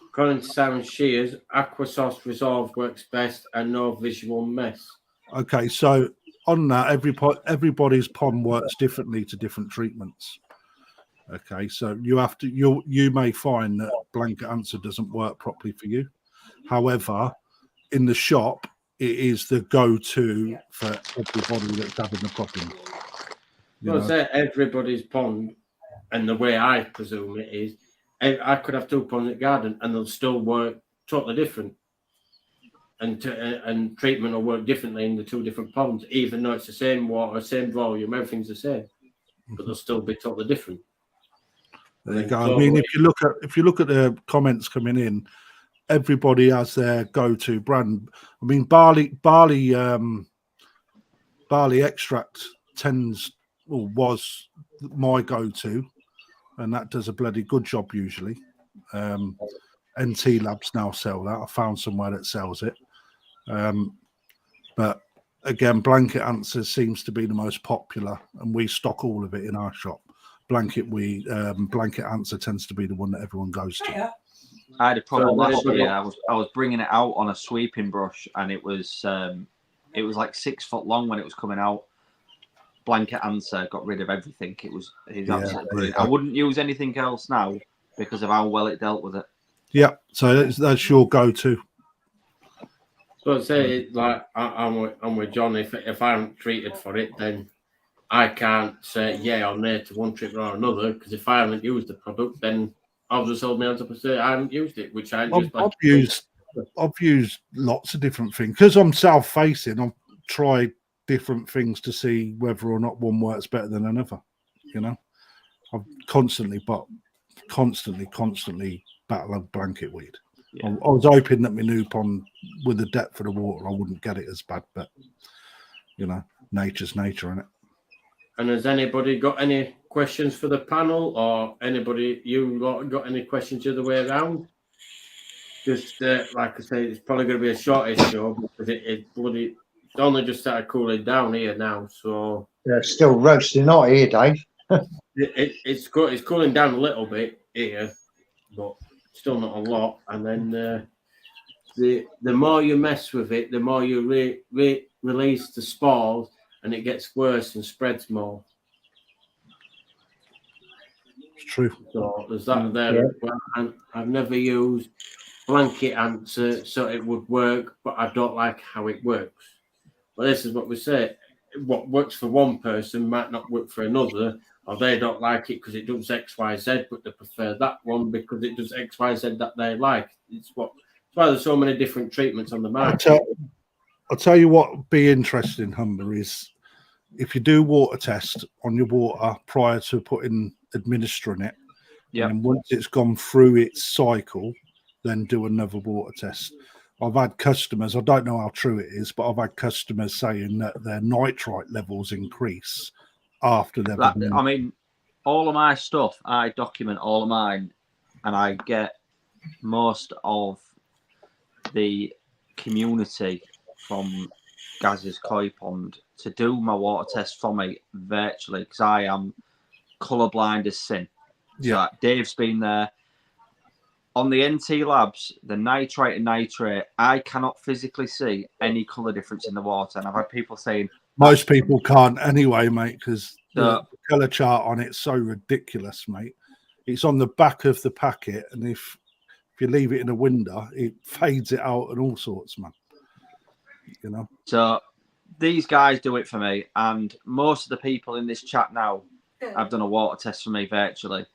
According to Simon Shears, Aquasoft Resolve works best and no visual mess.
Okay, so on that, everybody's pond works differently to different treatments. Okay, so you may find that blanket answer doesn't work properly for you. However, in the shop, it is the go-to for everybody that's having a problem.
I say everybody's pond, and the way I presume it is, I could have 2 ponds in the garden and they'll still work totally different. And treatment will work differently in the 2 different ponds, even though it's the same water, same volume, everything's the same, but they'll still be totally different.
There you go. I mean, if you look at the comments coming in, everybody has their go-to brand. I mean, barley extract was my go-to, and that does a bloody good job usually. NT Labs now sell that. I found somewhere that sells it. But again, Blanket Answer seems to be the most popular, and we stock all of it in our shop. Blanket Answer tends to be the one that everyone goes to.
I had a problem last year. I was bringing it out on a sweeping brush, and it was like 6 foot long when it was coming out. Blanket Answer got rid of everything. It was absolutely brilliant. I wouldn't use anything else now because of how well it dealt with it.
Yeah, so that's your go-to.
So I'd say, like, I'm with John. If I haven't treated for it, then I can't say or nay to one treatment or another, because if I haven't used the product, then I'll just hold my hands up and say I haven't used it, which
I've used lots of different things because I'm self-facing. I've tried different things to see whether or not one works better than another. I've constantly battle blanket weed. Yeah. I was hoping that my new pond, with the depth of the water, I wouldn't get it as bad, but nature's nature, innit?
And has anybody got any questions for the panel, or anybody got any questions the other way around? Just like I say, it's probably going to be a shortish show because it's only just started cooling down here now, so
it's still roasting hot here, Dave.
It's cooling down a little bit here, but still not a lot. And then the more you mess with it, the more you release the spores, and it gets worse and spreads more.
It's true.
So there's that there as well. And I've never used Blanket Answer, so it would work, but I don't like how it works. But this is what we say: what works for one person might not work for another, or they don't like it because it does X, Y, Z, but they prefer that one because it does X, Y, Z that they like. It's why there's so many different treatments on the market.
I'll tell you what would be interesting, Humber, is if you do water test on your water prior to administering it, and then once it's gone through its cycle, then do another water test. I've had customers, I don't know how true it is, but I've had customers saying that their nitrite levels increase after they've
I mean, all of my stuff, I document all of mine, and I get most of the community from Gaz's Koi Pond to do my water test for me virtually because I am colourblind as sin.
Yeah.
So Dave's been there. On the NT Labs, the nitrate and nitrate, I cannot physically see any colour difference in the water. And I've had people saying...
Most people can't anyway, mate, because the
So-
colour chart on it's so ridiculous, mate. It's on the back of the packet, and if you leave it in a window, it fades it out and all sorts, man. You know?
So these guys do it for me, and most of the people in this chat now have done a water test for me virtually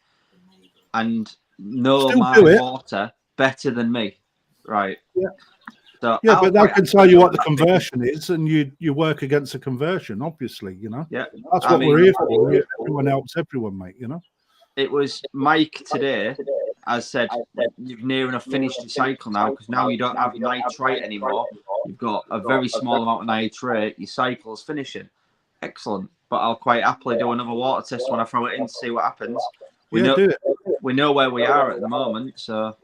and know
Still
my
do it.
water better than me, right?
Yeah.
So
Yeah, but they can tell you what the conversion is, and you work against a conversion, obviously, you know?
Yeah.
That's what we're here for. Everyone helps everyone, mate, you know?
It was Mike today, as said, you've near enough finished your cycle now because now you don't have nitrate anymore. You've got a very small amount of nitrate. Your cycle's finishing. Excellent. But I'll quite happily do another water test when I throw it in to see what happens. We
do it.
know where we are at the moment, so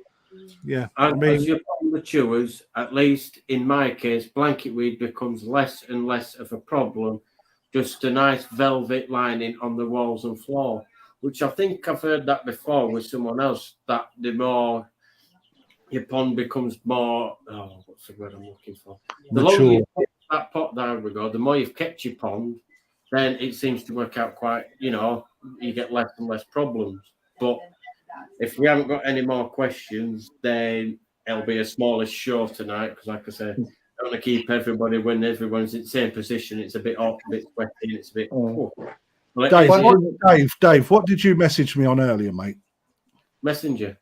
yeah.
And as you're on the chewers, at least in my case, blanket weed becomes less and less of a problem. Just a nice velvet lining on the walls and floor, which I think I've heard that before with someone else, that the more your pond becomes more, what's the word I'm looking for? The longer you keep that pot down, the more you've kept your pond, then it seems to work out quite, you get less and less problems. But if we haven't got any more questions, then it'll be a smallish show tonight because, like I said, I want to keep everybody when everyone's in the same position. It's a bit hot, a bit sweaty, and it's a bit...
Dave, what did you message me on earlier, mate?
Messenger.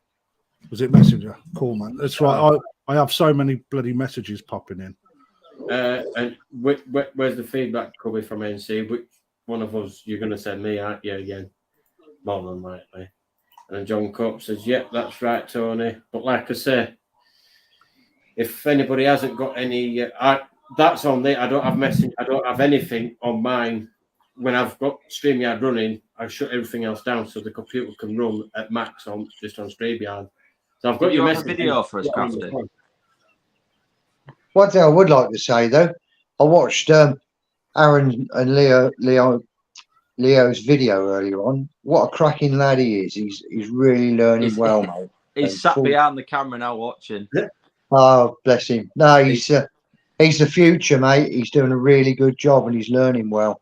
Was it Messenger? Cool, man. That's right. I have so many bloody messages popping in.
And where's the feedback coming from, NC? Which one of us you're going to send me, aren't you, again? More than likely. And John Cope says, yep, that's right, Tony. But like I say, if anybody hasn't got any... that's on there. I don't have message. I don't have anything on mine. When I've got StreamYard running, I shut everything else down so the computer can run at max just on StreamYard. So I've got your message.
Video for us, Crafty.
One thing I would like to say though, I watched Aaron and Leo's video earlier on. What a cracking lad he is. He's really learning well, mate.
He's sat behind the camera now watching.
Oh, bless him. No, he's the future, mate. He's doing a really good job and he's learning well.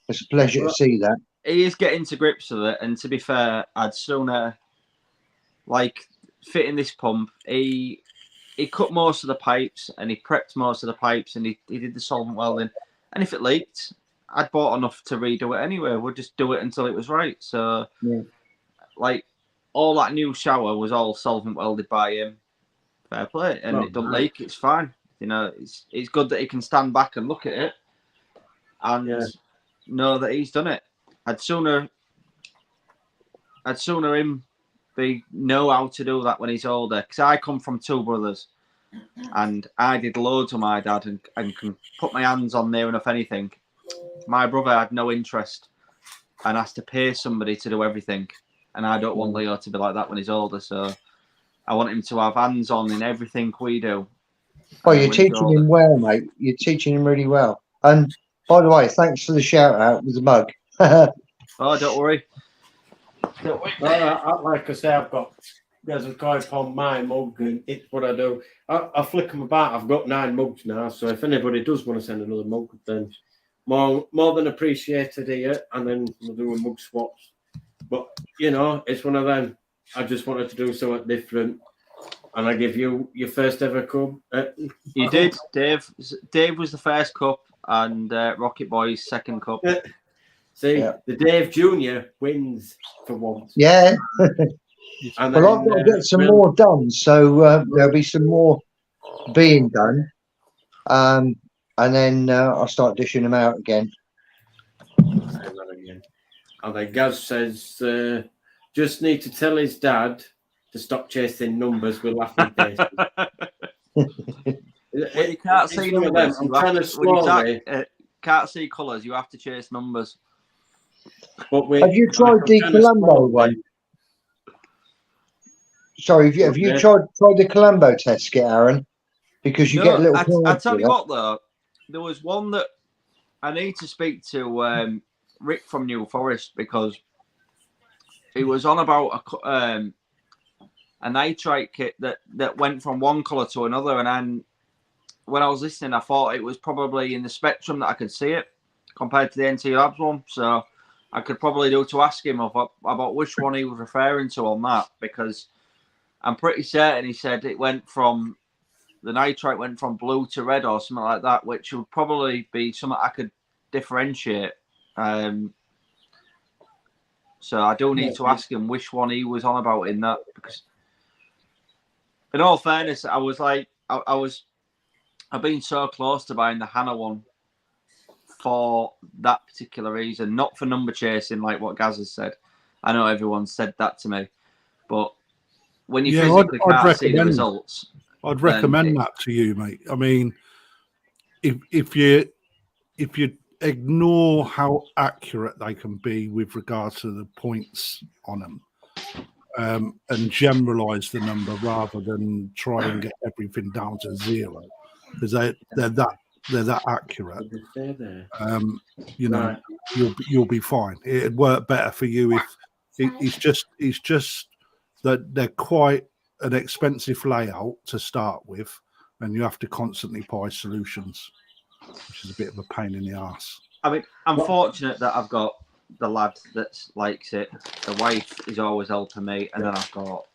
It's a pleasure to see that.
He is getting to grips with it, and to be fair, I'd sooner fitting this pump. He cut most of the pipes and he prepped most of the pipes and he did the solvent welding. And if it leaked, I'd bought enough to redo it anyway. We'd just do it until it was right. So, all that new shower was all solvent welded by him. Fair play, and it don't leak. It's fine. It's good that he can stand back and look at it and know that he's done it. I'd sooner him know how to do that when he's older, because I come from two brothers and I did loads with my dad and can put my hands on near enough anything. My brother had no interest and has to pay somebody to do everything, and I don't want Leo to be like that when he's older, so I want him to have hands on in everything we do.
Well, you're teaching him well, mate. You're teaching him really well. And by the way, thanks for the shout out with the mug.
Oh, don't worry.
Like I say, I've got Gaz's Koi Pond my mug, and it's what I do. I flick them about. I've got 9 mugs now, so if anybody does want to send another mug, then more than appreciated here, and then we'll do a mug swaps. But it's one of them. I just wanted to do something different, and I give you your first ever cup.
You did, Dave. Dave was the first cup, and Rocket Boy's second cup.
See,
Yeah.
the Dave Junior wins for once.
Yeah.
And
Well, I've got to get some more done, so there'll be some more being done, and then I'll start dishing them out again.
And then Gaz says, just need to tell his dad to stop chasing numbers with laughing faces.
When you can't see numbers,
I'm trying to slowly.
Can't see colours, you have to chase numbers.
But
Have you tried the Colombo one? Sorry, have you tried the Colombo test, Aaron? Because you get little.
I tell you what, though, there was one that I need to speak to Rick from New Forest, because he was on about a nitrite kit that went from one colour to another, and then when I was listening, I thought it was probably in the spectrum that I could see it compared to the NT Labs one. So I could probably do to ask him about which one he was referring to on that, because I'm pretty certain he said the nitrite went from blue to red or something like that, which would probably be something I could differentiate. So I do need to ask him which one he was on about in that, because in all fairness, I was like, I've been so close to buying the Hannah one for that particular reason, not for number chasing like what Gaz has said. I know everyone said that to me, but when you physically can't see the results,
I'd recommend that to you, mate. I mean, if you ignore how accurate they can be with regards to the points on them, and generalize the number rather than try and get everything down to 0, because they're that accurate. You know,
Right.
you'll be fine. It'd work better for you if it's just that they're quite an expensive layout to start with, and you have to constantly buy solutions, which is a bit of a pain in the ass.
I mean, I'm fortunate that I've got the lad that likes it. The wife is always helping me, and then I've got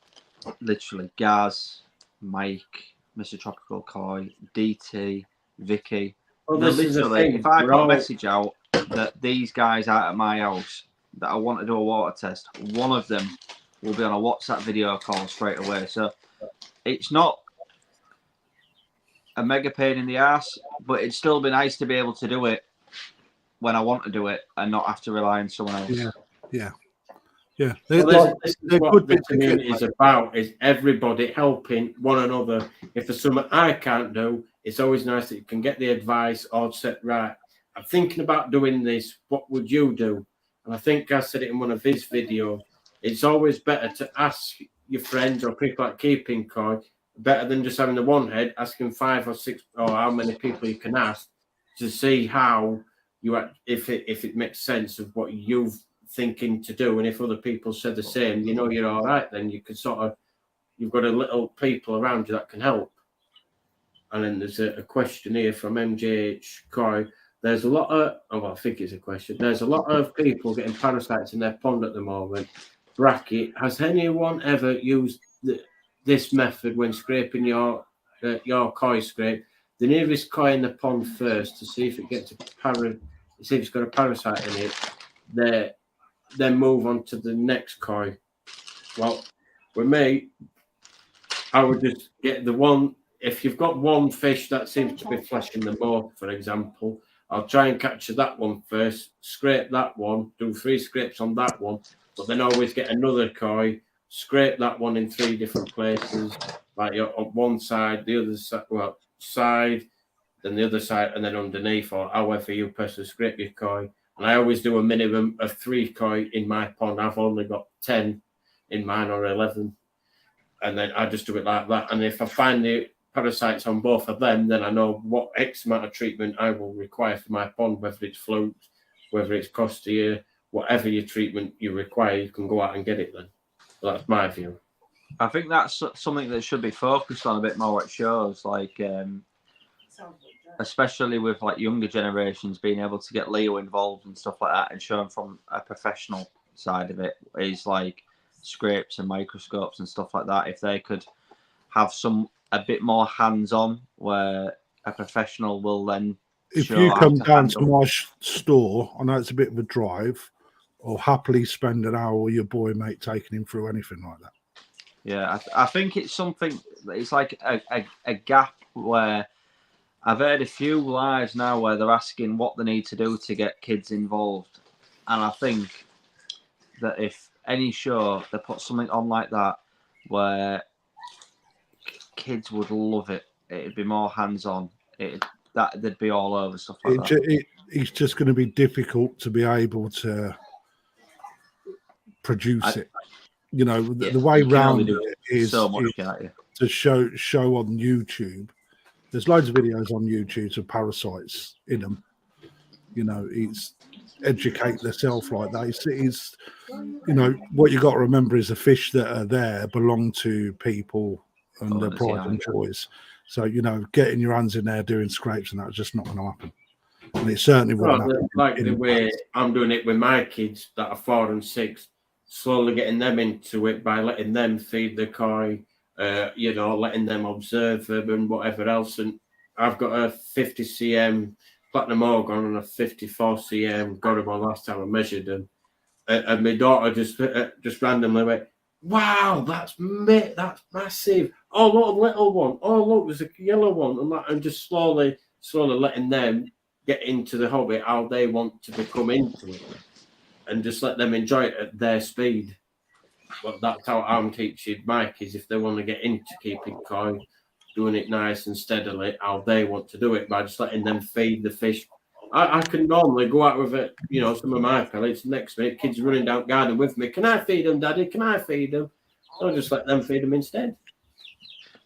literally Gaz, Mike, Mr. Tropical Koi, DT, Vicky. Literally, if I put a message out that these guys out at my house that I want to do a water test, one of them will be on a WhatsApp video call straight away. So it's not a mega pain in the ass, but it'd still be nice to be able to do it when I want to do it and not have to rely on someone else.
Yeah. This is what the community is about: is everybody helping one another. If there's something I can't do, it's always nice that you can get the advice or set right. I'm thinking about doing this. What would you do? And I think I said it in one of his videos. It's always better to ask your friends or people like Keeping Koi, better than just having the one head, asking 5 or 6 or how many people you can ask to see how you, if it makes sense of what you've thinking to do. And if other people said the same, you know, you're all right, then you can you've got a little people around you that can help. And then there's a question here from MJH Koi. There's a lot of, I think it's a question. There's a lot of people getting parasites in their pond at the moment. Bracket, has anyone ever used this method when scraping your koi scrape? The nearest koi in the pond first to see if it gets see if it's got a parasite in it. Then move on to the next koi. Well, with me, I would just get the one. If you've got one fish that seems to be flashing the most, for example, I'll try and capture that one first, scrape that one, do 3 scrapes on that one, but then always get another koi, scrape that one in 3 different places, like on one side, the other side, then the other side, and then underneath, or however you personally scrape your koi. And I always do a minimum of 3 koi in my pond. I've only got 10 in mine or 11. And then I just do it like that. And if I find the parasites on both of them, then I know what X amount of treatment I will require for my pond, whether it's float, whether it's Costia, whatever your treatment you require, you can go out and get it then. So that's my view.
I think that's something that should be focused on a bit more at shows, like especially with like younger generations being able to get Leo involved and stuff like that and show them from a professional side of it is like scrapes and microscopes and stuff like that. If they could have a bit more hands-on where a professional will then
if
sure
you
how
come
to
down to
handle.
my store, I know it's a bit of a drive, I'll happily spend an hour with your boy, mate, taking him through anything like that.
Yeah, I think it's something. It's like a gap where I've heard a few lives now where they're asking what they need to do to get kids involved, and I think that if any show they put something on like that where kids would love it, it'd be more hands-on. That they'd be all over stuff like that.
It's just going to be difficult to be able to produce it. You know, the way
you can only
round
do
it is,
so much,
is
can't you?
to show on YouTube. There's loads of videos on YouTube of parasites in them. You know, it's educate themselves like that. It's you know, what you got to remember is the fish that are there belong to people and their pride and joys. So, you know, getting your hands in there doing scrapes and that's just not going to happen. And it certainly wouldn't happen.
Like the way I'm doing it with my kids that are 4 and 6, slowly getting them into it by letting them feed the koi, you know, letting them observe them and whatever else. And I've got a 50 cm platinum organ and a 54 cm Goribon last time I measured them. And my daughter just randomly went, "Wow, that's massive! Oh, look, a little one! Oh, look, there's a yellow one!" And just slowly letting them get into the hobby how they want to become into it, and just let them enjoy it at their speed. But that's how I'm teaching my kids if they want to get into keeping koi, doing it nice and steadily, how they want to do it by just letting them feed the fish. I can normally go out with it, you know, some of my pellets next to me, kids running down garden with me. Can I feed them, Daddy? Can I feed them? I'll just let them feed them instead.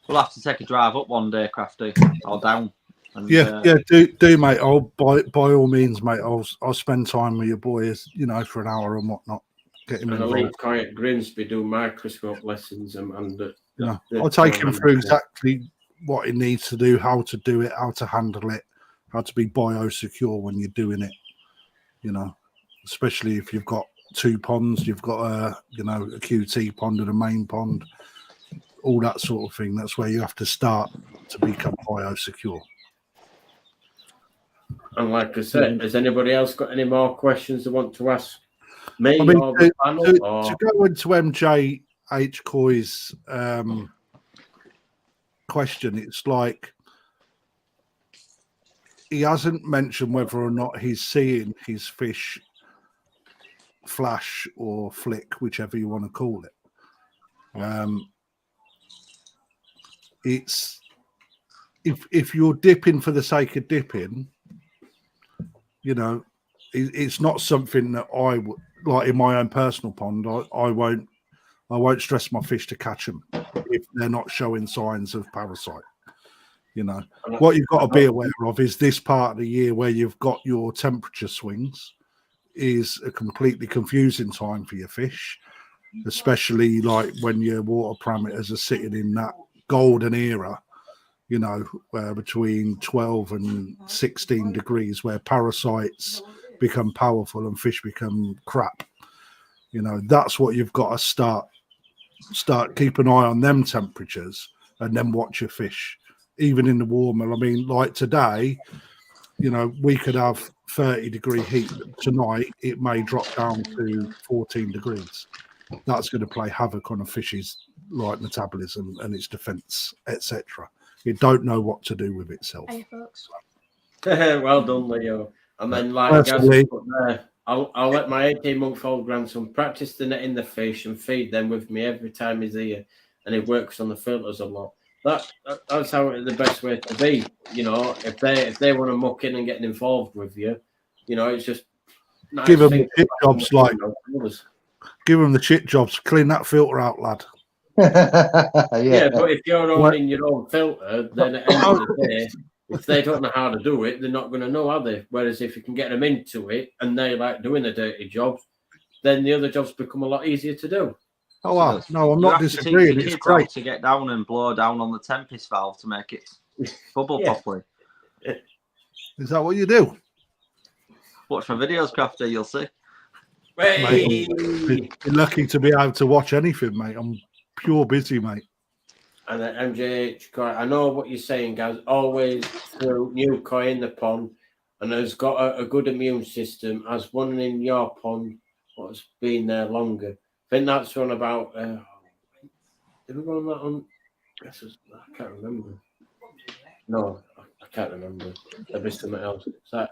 We'll have to take a drive up one day, Crafty, or down. And,
do, mate. I'll by all means, mate. I'll spend time with your boys, you know, for an hour and whatnot. Get him involved.
Elite Koi at Grimsby do microscope lessons
I'll take him through exactly what he needs to do, how to do it, how to handle it, how to be biosecure when you're doing it. You know, especially if you've got 2 ponds, you've got a QT pond and a main pond, all that sort of thing. That's where you have to start to become biosecure.
And like I said, has anybody else got any more questions they want to ask me?
I mean,
or the panel,
to go into MJH Coy's question, it's like he hasn't mentioned whether or not he's seeing his fish flash or flick, whichever you want to call it. It's if you're dipping for the sake of dipping, you know, it's not something that I would like in my own personal pond. I won't stress my fish to catch them if they're not showing signs of parasite. You know, what you've got to be aware of is this part of the year where you've got your temperature swings is a completely confusing time for your fish, especially like when your water parameters are sitting in that golden era, you know, between 12 and 16 degrees where parasites become powerful and fish become crap. You know, that's what you've got to start keep an eye on them temperatures and then watch your fish, even in the warmer. I mean, like today, you know, we could have 30-degree heat. Tonight, it may drop down to 14 degrees. That's going to play havoc on a fish's like metabolism and its defense, etc. It don't know what to do with itself.
Hey, folks.
Well done, Leo. And then, like Gaz put there, I'll let my 18-month-old grandson practice the netting the fish and feed them with me every time he's here, and he works on the filters a lot. That's how the best way to be. You know, if they want to muck in and get involved with you, you know, it's just nice.
Give them the chit jobs, like give them the chit jobs. Clean that filter out, lad.
Yeah, but if you're owning your own filter, then at the end of the day, if they don't know how to do it, they're not going to know, are they? Whereas if you can get them into it and they like doing the dirty jobs, then the other jobs become a lot easier to do.
Oh, wow. No, I'm not disagreeing. It's great
to get down and blow down on the Tempest valve to make it bubble properly.
Is that what you do?
Watch my videos, Crafty, you'll see.
Mate, you're lucky to be able to watch anything, mate. I'm pure busy, mate.
And then MJH, I know what you're saying, guys. Always throw new koi in the pond and has got a good immune system, as one in your pond what's been there longer. I think that's on about. Did we go on that on? I can't remember. No, I can't remember. There'll be something else. So,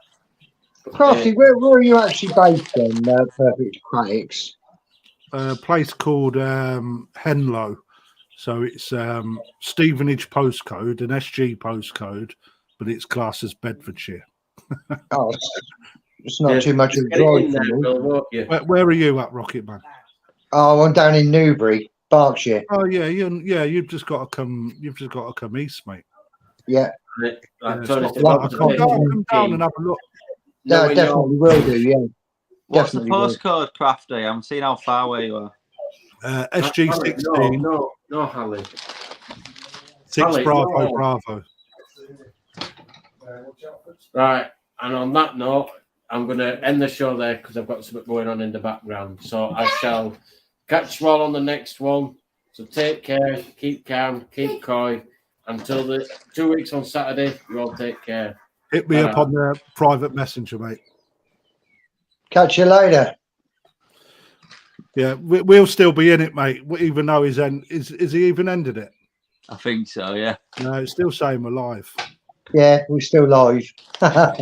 Crafty, where are you actually based then, Perfect Aquatics?
A place called Henlow. So it's Stevenage postcode, an SG postcode, but it's classed as Bedfordshire.
Oh, it's not too much of a drive for me.
Where are you at, Rocket Man?
Oh, I'm down in Newbury, Berkshire.
Oh yeah, you've just got to come. You've just got to come east, mate.
Yeah.
Like
Come
Tony
down and have a look.
No, definitely will do, yeah.
What's
Definitely
the
will.
postcode, Crafty? I'm seeing how far away you are.
SG16.
No, Harley.
6 Bravo.
Right, and on that note, I'm going to end the show there because I've got something going on in the background. So I shall catch you all on the next one. So take care, keep calm, keep coy. Until the 2 weeks on Saturday, you all take care.
Hit me up on the private messenger, mate.
Catch you later.
Yeah, we'll still be in it, mate. Even though is he even ended it?
I think so, yeah.
No, it's still saying we're live.
Yeah, we're still live. Yeah,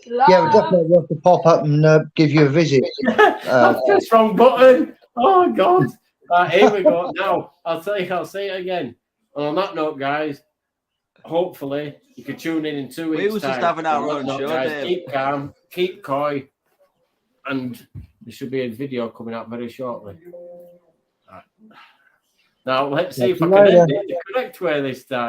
we'll definitely have to pop up and give you a visit.
That's the wrong button. Oh God! Right, here we go. Now I'll say it again. And on that note, guys, hopefully you can tune in 2 weeks.
We was just having our own show,
guys.
Dave.
Keep calm, keep coy, and there should be a video coming out very shortly. Right. Now let's see if I can end it the correct way this time.